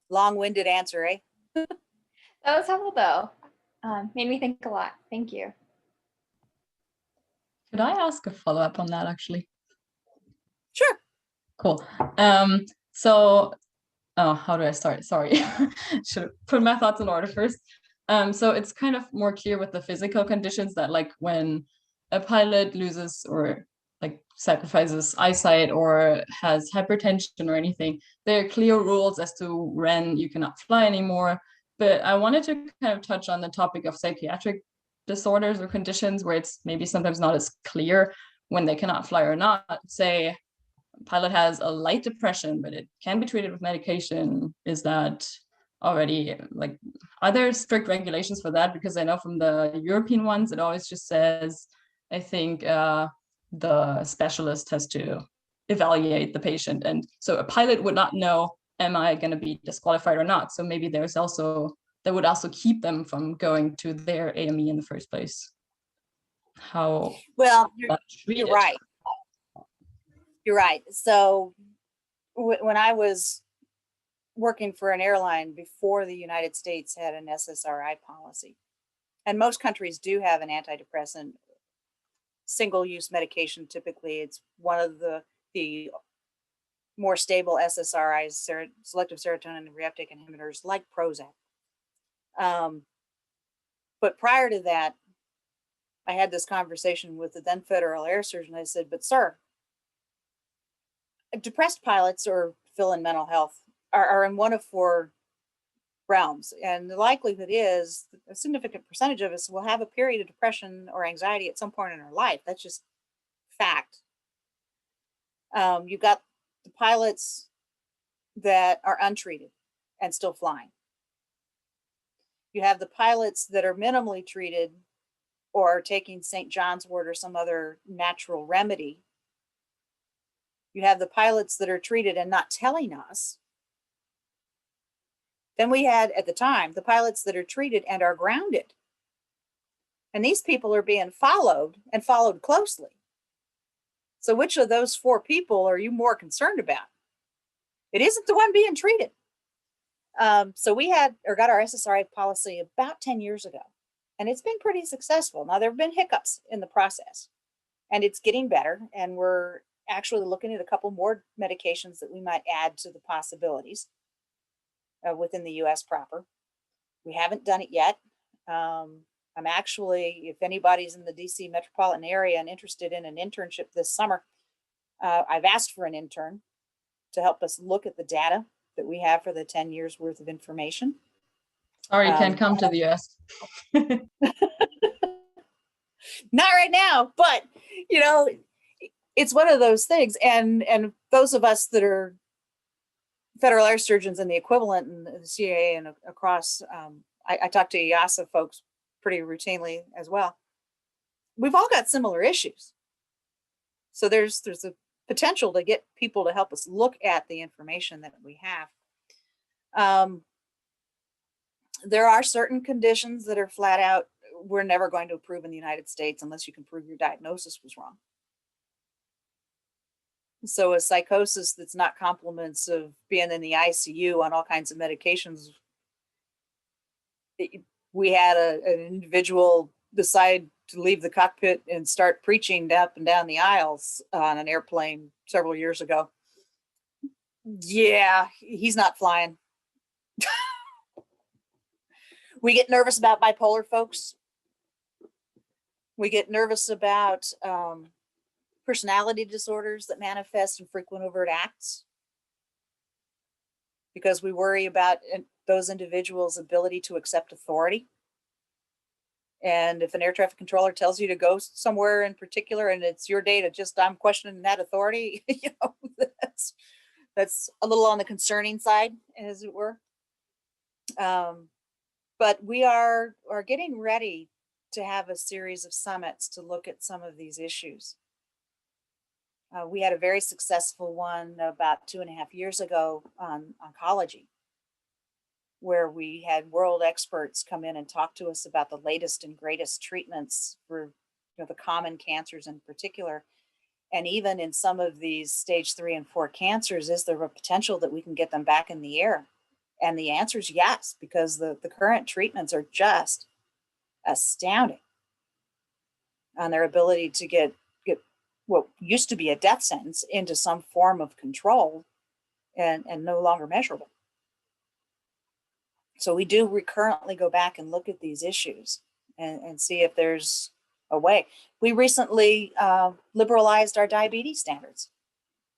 Long-winded answer, eh? That was helpful though. Made me think a lot. Thank you. Could I ask a follow-up on that actually? Sure. Cool. So, oh, how do I start? Sorry, should have put my thoughts in order first. So it's kind of more clear with the physical conditions that like when a pilot loses or like sacrifices eyesight or has hypertension or anything, there are clear rules as to when you cannot fly anymore. But I wanted to kind of touch on the topic of psychiatric disorders or conditions where it's maybe sometimes not as clear when they cannot fly or not. Say a pilot has a light depression, but it can be treated with medication. Is that already like, are there strict regulations for that? Because I know from the European ones, it always just says, I think the specialist has to evaluate the patient. And so a pilot would not know, am I going to be disqualified or not? So maybe there's also, that would also keep them from going to their AME in the first place. How? Well, you're right. You're right. So when I was working for an airline before the United States had an SSRI policy, and most countries do have an antidepressant single-use medication. Typically, it's one of the more stable SSRIs, selective serotonin reuptake inhibitors, like Prozac. But prior to that, I had this conversation with the then federal air surgeon. I said, but sir, depressed pilots or fill in mental health are in one of four realms. And the likelihood is a significant percentage of us will have a period of depression or anxiety at some point in our life. That's just fact. You've got the pilots that are untreated and still flying. You have the pilots that are minimally treated or taking St. John's wort or some other natural remedy. You have the pilots that are treated and not telling us. Then we had, at the time, the pilots that are treated and are grounded. And these people are being followed and followed closely. So which of those four people are you more concerned about? It isn't the one being treated. So we got our SSRI policy about 10 years ago, and it's been pretty successful. Now, there have been hiccups in the process, and it's getting better, and we're actually looking at a couple more medications that we might add to the possibilities within the US proper. We haven't done it yet. I'm actually, if anybody's in the DC metropolitan area and interested in an internship this summer, I've asked for an intern to help us look at the data that we have for the 10 years worth of information. Sorry, can't come to the US. Not right now, but you know, it's one of those things. And those of us that are federal air surgeons and the equivalent in the CAA and across, I talk to EASA folks pretty routinely as well. We've all got similar issues. So there's a potential to get people to help us look at the information that we have. There are certain conditions that are flat out, we're never going to approve in the United States unless you can prove your diagnosis was wrong. So a psychosis that's not compliments of being in the ICU on all kinds of medications. We had an individual decide to leave the cockpit and start preaching up and down the aisles on an airplane several years ago. Yeah, he's not flying. We get nervous about bipolar folks. We get nervous about personality disorders that manifest in frequent overt acts because we worry about those individuals' ability to accept authority. And if an air traffic controller tells you to go somewhere in particular and it's your day to just, I'm questioning that authority, you know, that's a little on the concerning side, as it were. But we are getting ready to have a series of summits to look at some of these issues. We had a very successful one about 2.5 years ago on oncology, where we had world experts come in and talk to us about the latest and greatest treatments for the common cancers in particular. And even in some of these stage 3 and 4 cancers, is there a potential that we can get them back in the air? And the answer is yes, because the current treatments are just astounding on their ability to get what used to be a death sentence into some form of control and no longer measurable. So we do recurrently go back and look at these issues and see if there's a way. We recently liberalized our diabetes standards.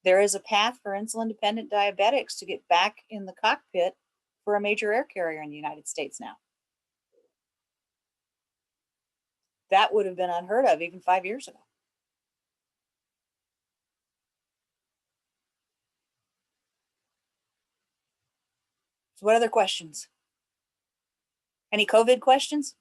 There is a path for insulin-dependent diabetics to get back in the cockpit for a major air carrier in the United States now. That would have been unheard of even 5 years ago. So what other questions? Any COVID questions?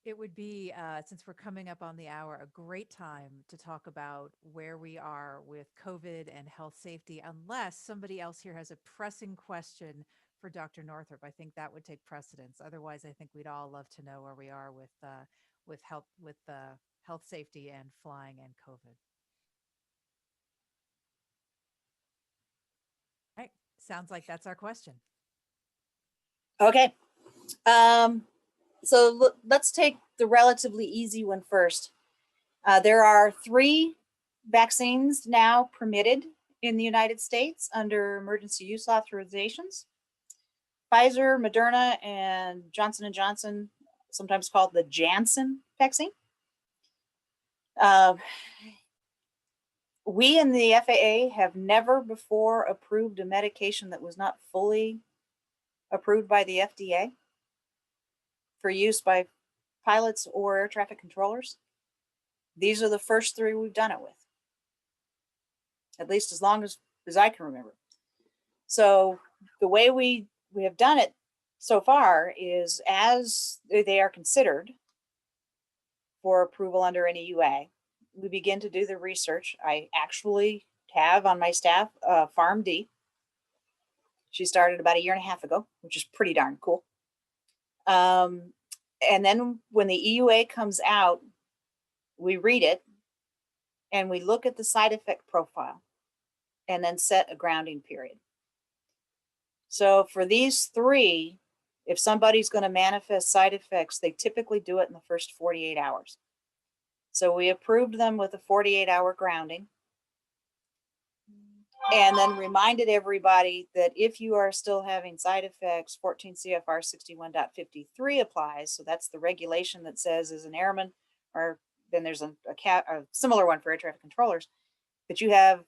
It would be, since we're coming up on the hour, a great time to talk about where we are with COVID and health safety, unless somebody else here has a pressing question for Dr. Northrup. I think that would take precedence. Otherwise, I think we'd all love to know where we are with health safety and flying and COVID. All right, sounds like that's our question. Okay. So let's take the relatively easy one first. There are 3 vaccines now permitted in the United States under emergency use authorizations. Pfizer, Moderna, and Johnson & Johnson, sometimes called the Jansen Vaccine. We in the FAA have never before approved a medication that was not fully approved by the FDA for use by pilots or air traffic controllers. These are the first 3 we've done it with, at least as long as I can remember. So the way we have done it so far is as they are considered for approval under any UA, we begin to do the research. I actually have on my staff PharmD. She started about 1.5 years ago, which is pretty darn cool. And then when the EUA comes out, we read it and we look at the side effect profile and then set a grounding period. So for these 3, if somebody's going to manifest side effects, they typically do it in the first 48 hours. So we approved them with a 48-hour grounding and then reminded everybody that if you are still having side effects, 14 CFR 61.53 applies. So that's the regulation that says as an airman, or then there's a similar one for air traffic controllers, that you have,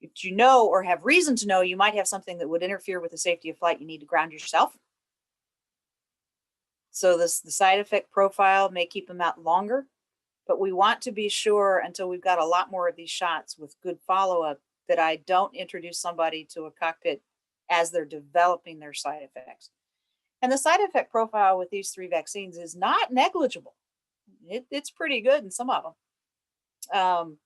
if you know or have reason to know you might have something that would interfere with the safety of flight, you need to ground yourself. So the side effect profile may keep them out longer, but we want to be sure until we've got a lot more of these shots with good follow-up that I don't introduce somebody to a cockpit as they're developing their side effects. And the side effect profile with these 3 vaccines is not negligible. It's pretty good in some of them.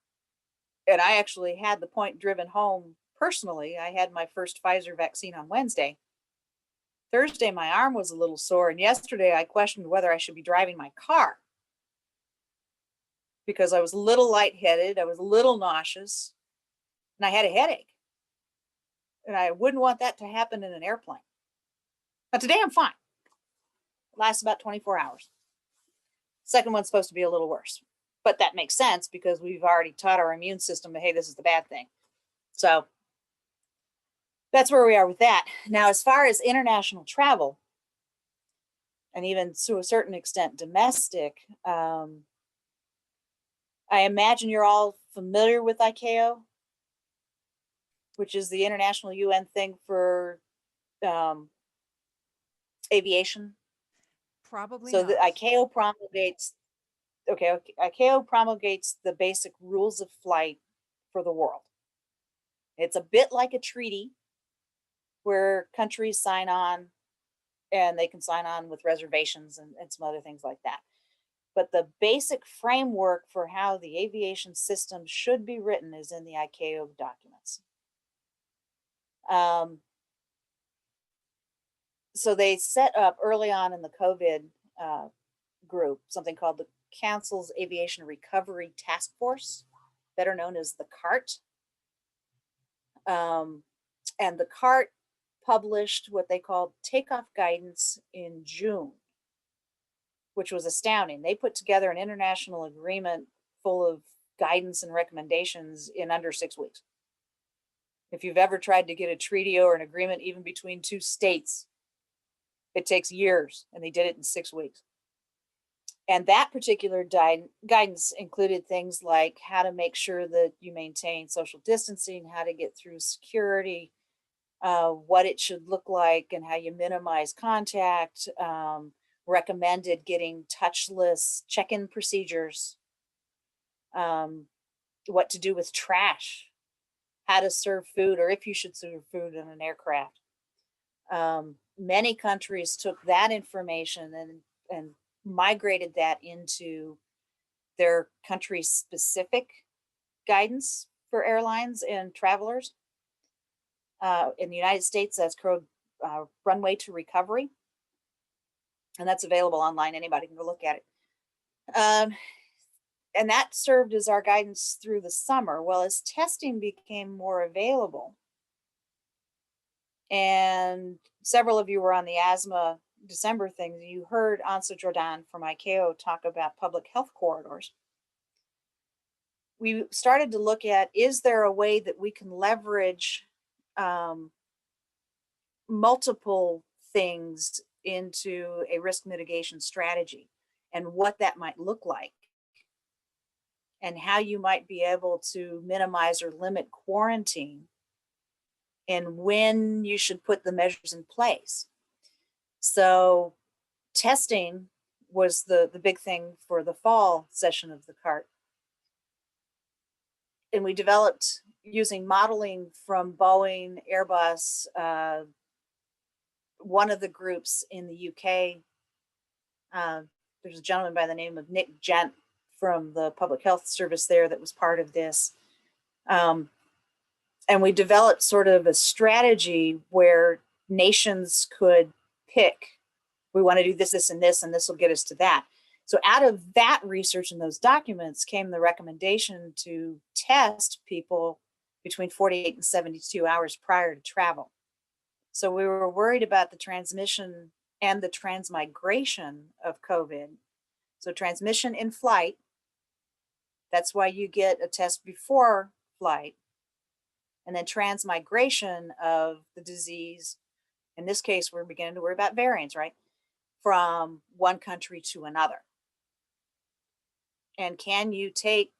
And I actually had the point driven home personally. I had my first Pfizer vaccine on Wednesday. Thursday, my arm was a little sore. And yesterday, I questioned whether I should be driving my car because I was a little lightheaded. I was a little nauseous and I had a headache. And I wouldn't want that to happen in an airplane. But today I'm fine. It lasts about 24 hours. Second one's supposed to be a little worse. But that makes sense because we've already taught our immune system, hey, this is the bad thing. So that's where we are with that. Now, as far as international travel, and even to a certain extent domestic, I imagine you're all familiar with ICAO, which is the international UN thing for aviation. Probably So the not. ICAO promulgates, ICAO promulgates the basic rules of flight for the world. It's a bit like a treaty where countries sign on, and they can sign on with reservations and some other things like that. But the basic framework for how the aviation system should be written is in the ICAO documents. So they set up early on in the COVID group something called the Council's Aviation Recovery Task Force, better known as the CART. And the CART published what they called takeoff guidance in June, which was astounding. They put together an international agreement full of guidance and recommendations in under 6 weeks. If you've ever tried to get a treaty or an agreement even between two states, it takes years, and they did it in 6 weeks. And that particular guidance included things like how to make sure that you maintain social distancing, how to get through security, what it should look like, and how you minimize contact, recommended getting touchless check-in procedures, what to do with trash, how to serve food, or if you should serve food in an aircraft. Many countries took that information and migrated that into their country specific guidance for airlines and travelers. In the United States, that's called Runway to Recovery, and that's available online. Anybody can go look at it. And that served as our guidance through the summer. Well, as testing became more available, and several of you were on the asthma December thing, you heard Ansa Jordan from ICAO talk about public health corridors. We started to look at, is there a way that we can leverage multiple things into a risk mitigation strategy, and what that might look like, and how you might be able to minimize or limit quarantine, and when you should put the measures in place. So testing was the big thing for the fall session of the CART. And we developed, using modeling from Boeing, Airbus, one of the groups in the UK, there's a gentleman by the name of Nick Gent from the Public Health Service there that was part of this. And we developed sort of a strategy where nations could pick, we want to do this, this, and this will get us to that. So out of that research and those documents came the recommendation to test people between 48 and 72 hours prior to travel. So we were worried about the transmission and the transmigration of COVID. So transmission in flight, that's why you get a test before flight. And then transmigration of the disease. In this case, we're beginning to worry about variants, right? From one country to another. And can you take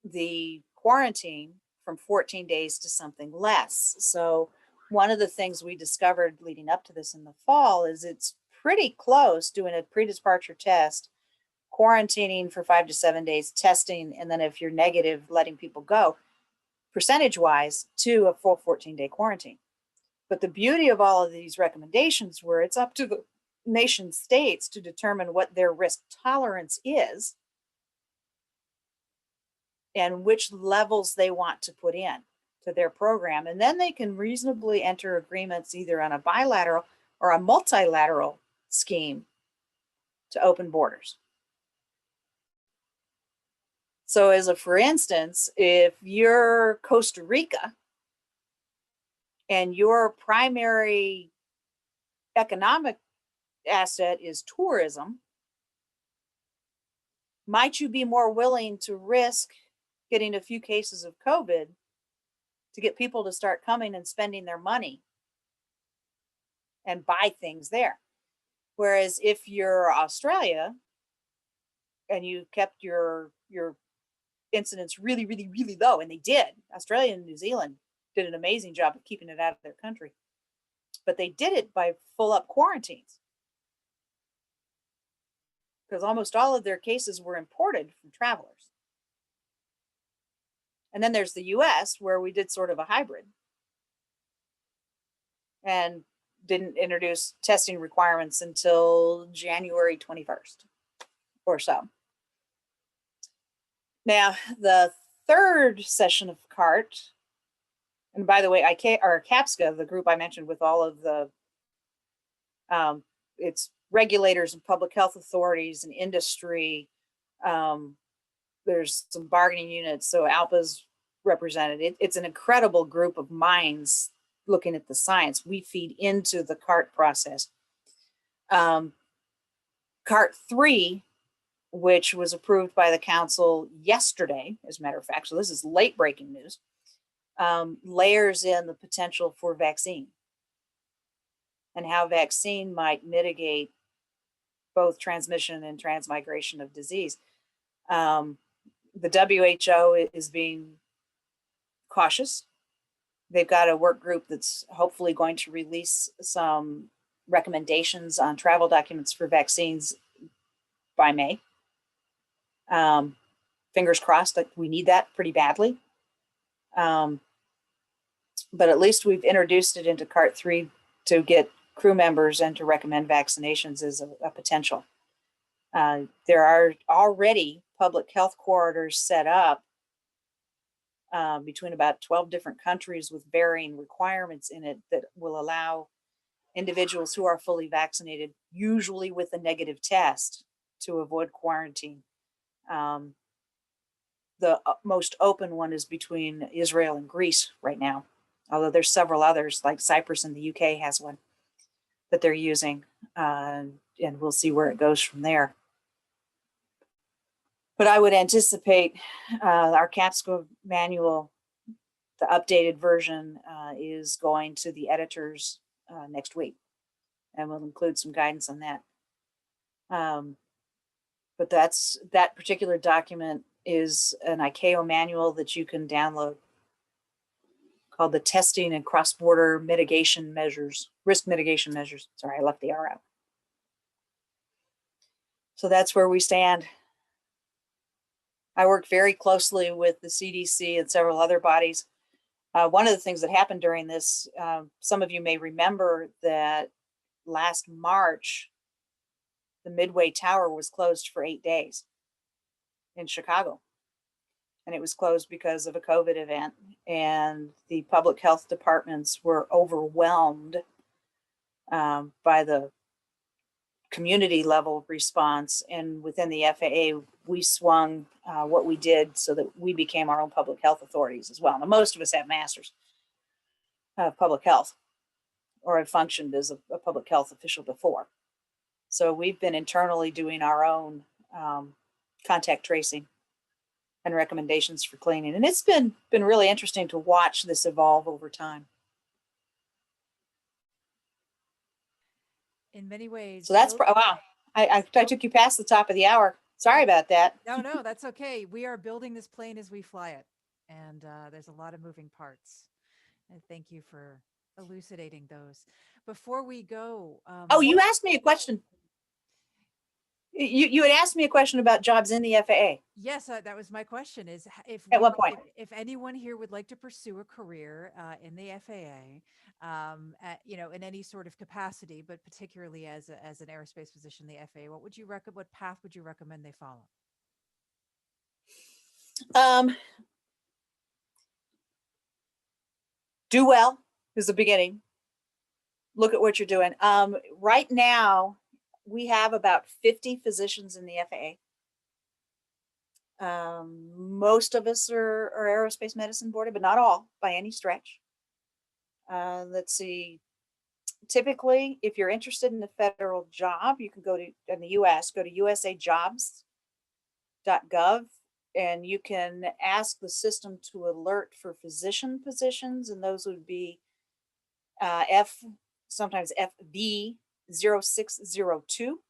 the quarantine from 14 days to something less? So one of the things we discovered leading up to this in the fall is it's pretty close doing a pre-departure test, quarantining for 5 to 7 days, testing, and then if you're negative, letting people go, percentage-wise, to a full 14-day quarantine. But the beauty of all of these recommendations were it's up to the nation states to determine what their risk tolerance is and which levels they want to put in to their program. And then they can reasonably enter agreements either on a bilateral or a multilateral scheme to open borders. So as a, for instance, if you're Costa Rica and your primary economic asset is tourism, might you be more willing to risk getting a few cases of COVID to get people to start coming and spending their money and buy things there. Whereas if you're Australia and you kept your incidence really, really, really low, and they did, Australia and New Zealand did an amazing job of keeping it out of their country, but they did it by full up quarantines, because almost all of their cases were imported from travelers. And then there's the US, where we did sort of a hybrid and didn't introduce testing requirements until January 21st or so. Now, the third session of CART, and by the way, CAPSCA, the group I mentioned with all of the, it's regulators and public health authorities and industry. There's some bargaining units, so ALPA's represented. It's an incredible group of minds looking at the science. We feed into the CART process. CART 3, which was approved by the council yesterday, as a matter of fact, so this is late breaking news, layers in the potential for vaccine and how vaccine might mitigate both transmission and transmigration of disease. The WHO is being cautious. They've got a work group that's hopefully going to release some recommendations on travel documents for vaccines by May. Fingers crossed, that we need that pretty badly. But at least we've introduced it into CART 3 to get crew members and to recommend vaccinations as a potential. There are already public health corridors set up between about 12 different countries with varying requirements in it that will allow individuals who are fully vaccinated, usually with a negative test, to avoid quarantine. The most open one is between Israel and Greece right now, although there's several others, like Cyprus in the UK has one that they're using, and we'll see where it goes from there. But I would anticipate our CAPSCA manual, the updated version, is going to the editors next week, and we'll include some guidance on that. But that particular document is an ICAO manual that you can download called the Testing and Cross-Border Mitigation Measures, Risk Mitigation Measures. Sorry, I left the R out. So that's where we stand. I work very closely with the CDC and several other bodies. One of the things that happened during this, some of you may remember that last March, the Midway Tower was closed for 8 days in Chicago. And it was closed because of a COVID event. And the public health departments were overwhelmed by the community level response. And within the FAA, we swung what we did so that we became our own public health authorities as well. Now, most of us have masters of public health or have functioned as a public health official before. So we've been internally doing our own contact tracing and recommendations for cleaning. And it's been really interesting to watch this evolve over time. In many ways. So that's, wow, I took you past the top of the hour. Sorry about that. No, that's okay. We are building this plane as we fly it. And there's a lot of moving parts. And thank you for elucidating those. Before we go. Oh, you asked me a question. You had asked me a question about jobs in the FAA. Yes, that was my question, is if At what point? if anyone here would like to pursue a career in the FAA, in any sort of capacity, but particularly as an aerospace physician in the FAA, what path would you recommend they follow? Do well is the beginning. Look at what you're doing. Right now, we have about 50 physicians in the FAA. Most of us are aerospace medicine boarded, but not all by any stretch. Let's see. Typically, if you're interested in a federal job, you can go to, in the US, go to usajobs.gov and you can ask the system to alert for physician positions, and those would be sometimes FB 0602.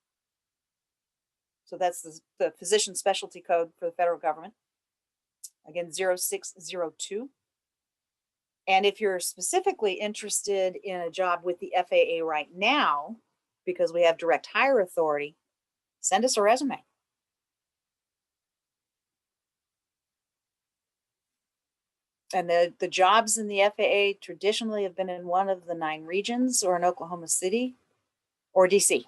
So that's the physician specialty code for the federal government. Again, 0602. And if you're specifically interested in a job with the FAA right now, because we have direct hire authority, send us a resume. And the jobs in the FAA traditionally have been in one of the 9 regions, or in Oklahoma City or DC.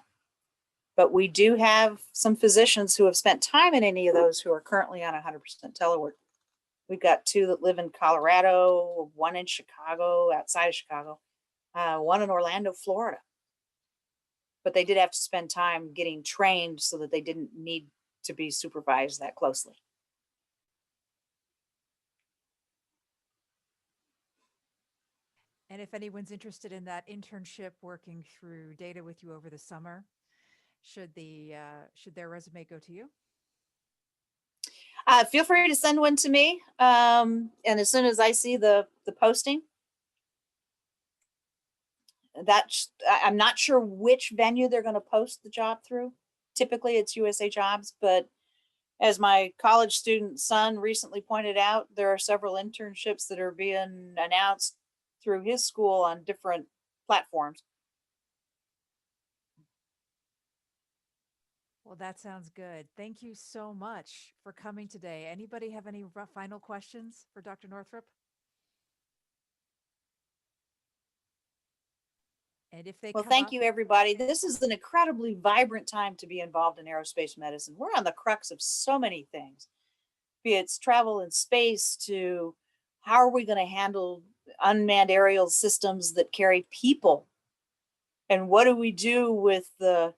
But we do have some physicians who have spent time in any of those who are currently on 100% telework. We've got 2 that live in Colorado, 1 in Chicago, outside of Chicago, 1 in Orlando, Florida. But they did have to spend time getting trained so that they didn't need to be supervised that closely. And if anyone's interested in that internship working through data with you over the summer, should their resume go to you? Feel free to send one to me. And as soon as I see the posting, I'm not sure which venue they're going to post the job through. Typically it's USA Jobs, but as my college student son recently pointed out, there are several internships that are being announced through his school on different platforms. Well, that sounds good. Thank you so much for coming today. Anybody have any final questions for Dr. Northrup? And if they Well, come thank up- you, everybody. This is an incredibly vibrant time to be involved in aerospace medicine. We're on the crux of so many things, be it travel in space to how are we going to handle unmanned aerial systems that carry people? And what do we do with the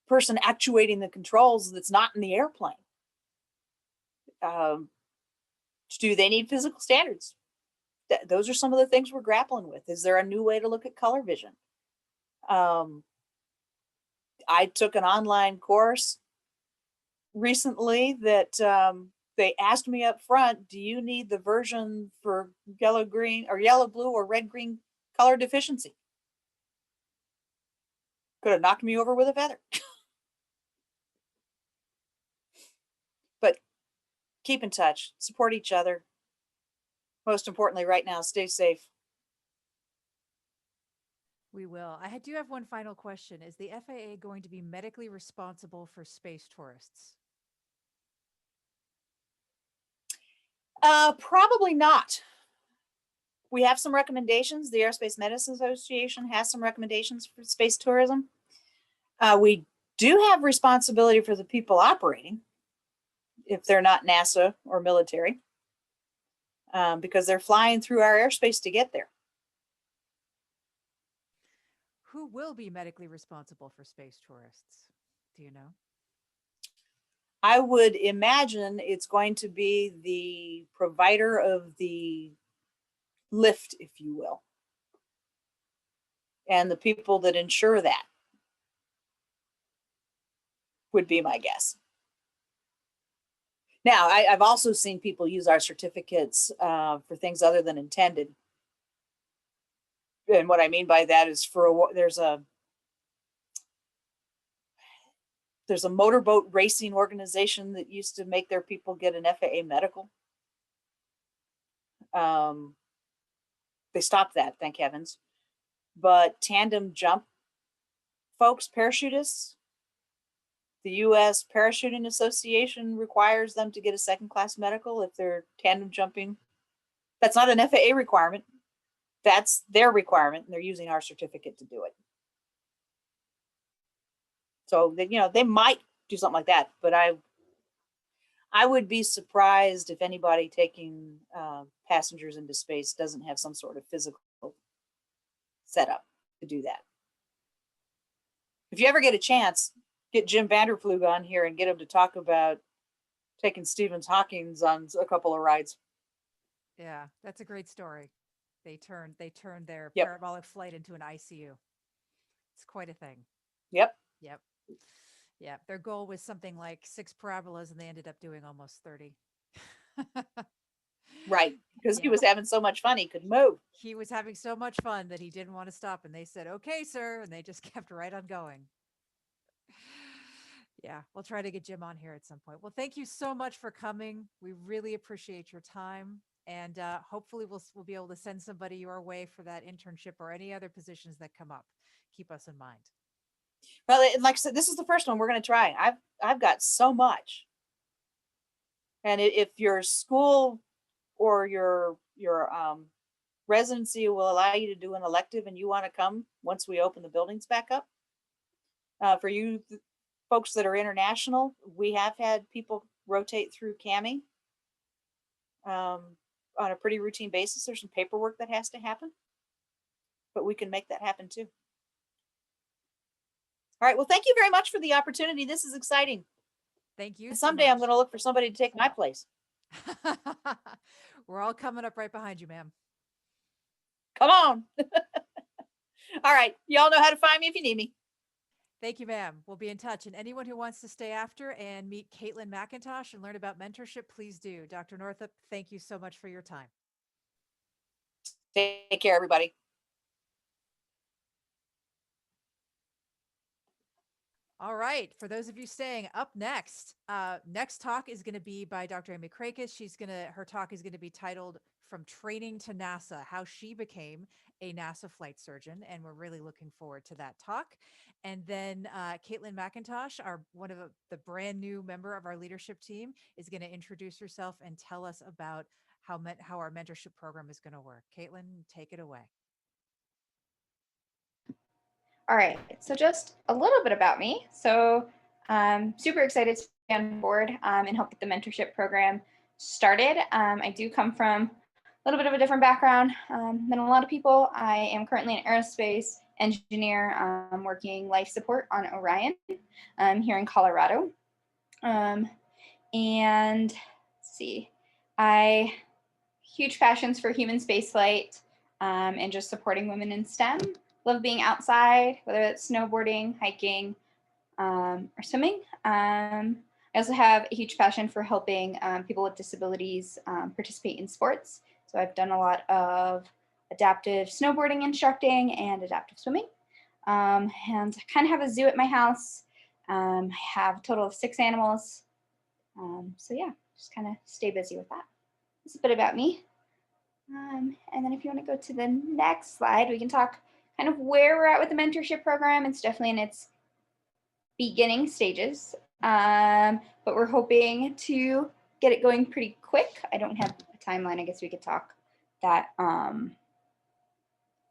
person actuating the controls that's not in the airplane? Do they need physical standards? Those are some of the things we're grappling with. Is there a new way to look at color vision? I took an online course recently that they asked me up front, do you need the version for yellow, green, or yellow, blue, or red, green color deficiency? Could have knocked me over with a feather. But keep in touch, support each other. Most importantly, right now, stay safe. We will. I do have one final question. Is the FAA going to be medically responsible for space tourists? Probably not. We have some recommendations. The Aerospace Medicine Association has some recommendations for space tourism. We do have responsibility for the people operating, if they're not NASA or military, because they're flying through our airspace to get there. Who will be medically responsible for space tourists? Do you know? I would imagine it's going to be the provider of the lift, if you will, and the people that ensure that would be my guess. Now, I've also seen people use our certificates for things other than intended. And what I mean by that is there's a motorboat racing organization that used to make their people get an FAA medical. They stopped that, thank heavens. But tandem jump folks, parachutists, the U.S. Parachuting Association requires them to get a second-class medical if they're tandem jumping. That's not an FAA requirement. That's their requirement, and they're using our certificate to do it. So, they might do something like that, but I would be surprised if anybody taking passengers into space doesn't have some sort of physical setup to do that. If you ever get a chance, get Jim Vanderploeg on here and get him to talk about taking Stephen Hawking's on a couple of rides. Yeah, that's a great story. They turned their Yep. parabolic flight into an ICU. It's quite a thing. Yep. Yep. Yeah, their goal was something like 6 parabolas, and they ended up doing almost 30. Right. Because he Yeah. was having so much fun, he could move. He was having so much fun that he didn't want to stop, and they said, "Okay, sir," and they just kept right on going. Yeah, we'll try to get Jim on here at some point. Well, thank you so much for coming. We really appreciate your time, and hopefully we'll be able to send somebody your way for that internship or any other positions that come up. Keep us in mind. Well, like I said, this is the first one we're going to try. I've got so much. And if your school or your residency will allow you to do an elective and you want to come once we open the buildings back up, for you folks that are international, we have had people rotate through CAMI on a pretty routine basis. There's some paperwork that has to happen, but we can make that happen too. All right. Well, thank you very much for the opportunity. This is exciting. Thank you. And so someday I'm much. going to look for somebody to take my place. We're all coming up right behind you, ma'am. Come on. All right. Y'all know how to find me if you need me. Thank you, ma'am. We'll be in touch. And anyone who wants to stay after and meet Caitlin McIntosh and learn about mentorship, please do. Dr. Northup, thank you so much for your time. Take care, everybody. All right. For those of you staying, up next, next talk is going to be by Dr. Amy Krakis. Her talk is going to be titled "From Training to NASA: How She Became a NASA Flight Surgeon," and we're really looking forward to that talk. And then Caitlin McIntosh, one of the brand new member of our leadership team, is going to introduce herself and tell us about how our mentorship program is going to work. Caitlin, take it away. All right, so just a little bit about me. So I'm super excited to be on board and help get the mentorship program started. I do come from a little bit of a different background than a lot of people. I am currently an aerospace engineer working life support on Orion here in Colorado. And let's see, I huge passions for human spaceflight and just supporting women in STEM. Love being outside, whether it's snowboarding, hiking, or swimming. I also have a huge passion for helping people with disabilities participate in sports. So I've done a lot of adaptive snowboarding instructing and adaptive swimming. And I kind of have a zoo at my house. I have a total of 6 animals. So yeah, just kind of stay busy with that. That's a bit about me. And then if you want to go to the next slide, we can talk kind of where we're at with the mentorship program. It's definitely in its beginning stages, but we're hoping to get it going pretty quick. I don't have a timeline. I guess we could talk that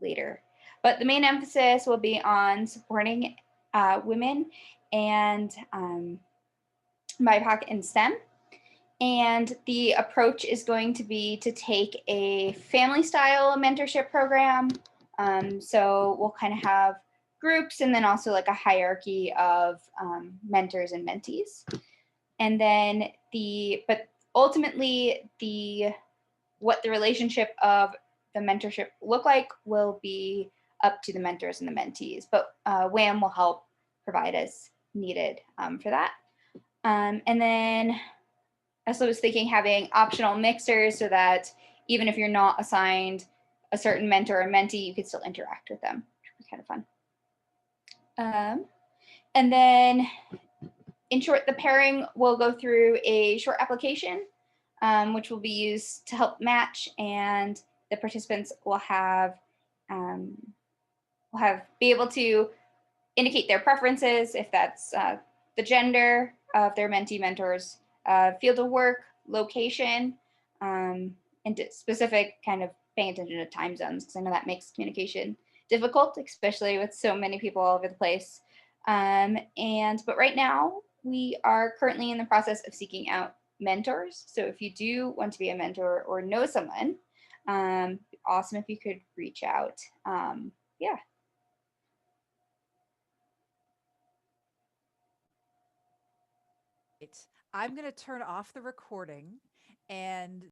later. But the main emphasis will be on supporting women and BIPOC in STEM. And the approach is going to be to take a family style mentorship program. So we'll kind of have groups and then also like a hierarchy of mentors and mentees. And then but ultimately what the relationship of the mentorship look like will be up to the mentors and the mentees, but WAM will help provide as needed for that. And then I also was thinking having optional mixers so that even if you're not assigned a certain mentor or mentee, you could still interact with them, which would be kind of fun. And then in short, the pairing will go through a short application, which will be used to help match, and the participants will be able to indicate their preferences, if that's the gender of their mentee mentors, field of work, location, and specific kind of paying attention to time zones, because I know that makes communication difficult, especially with so many people all over the place. But right now, we are currently in the process of seeking out mentors. So if you do want to be a mentor or know someone, awesome if you could reach out. Yeah. I'm going to turn off the recording and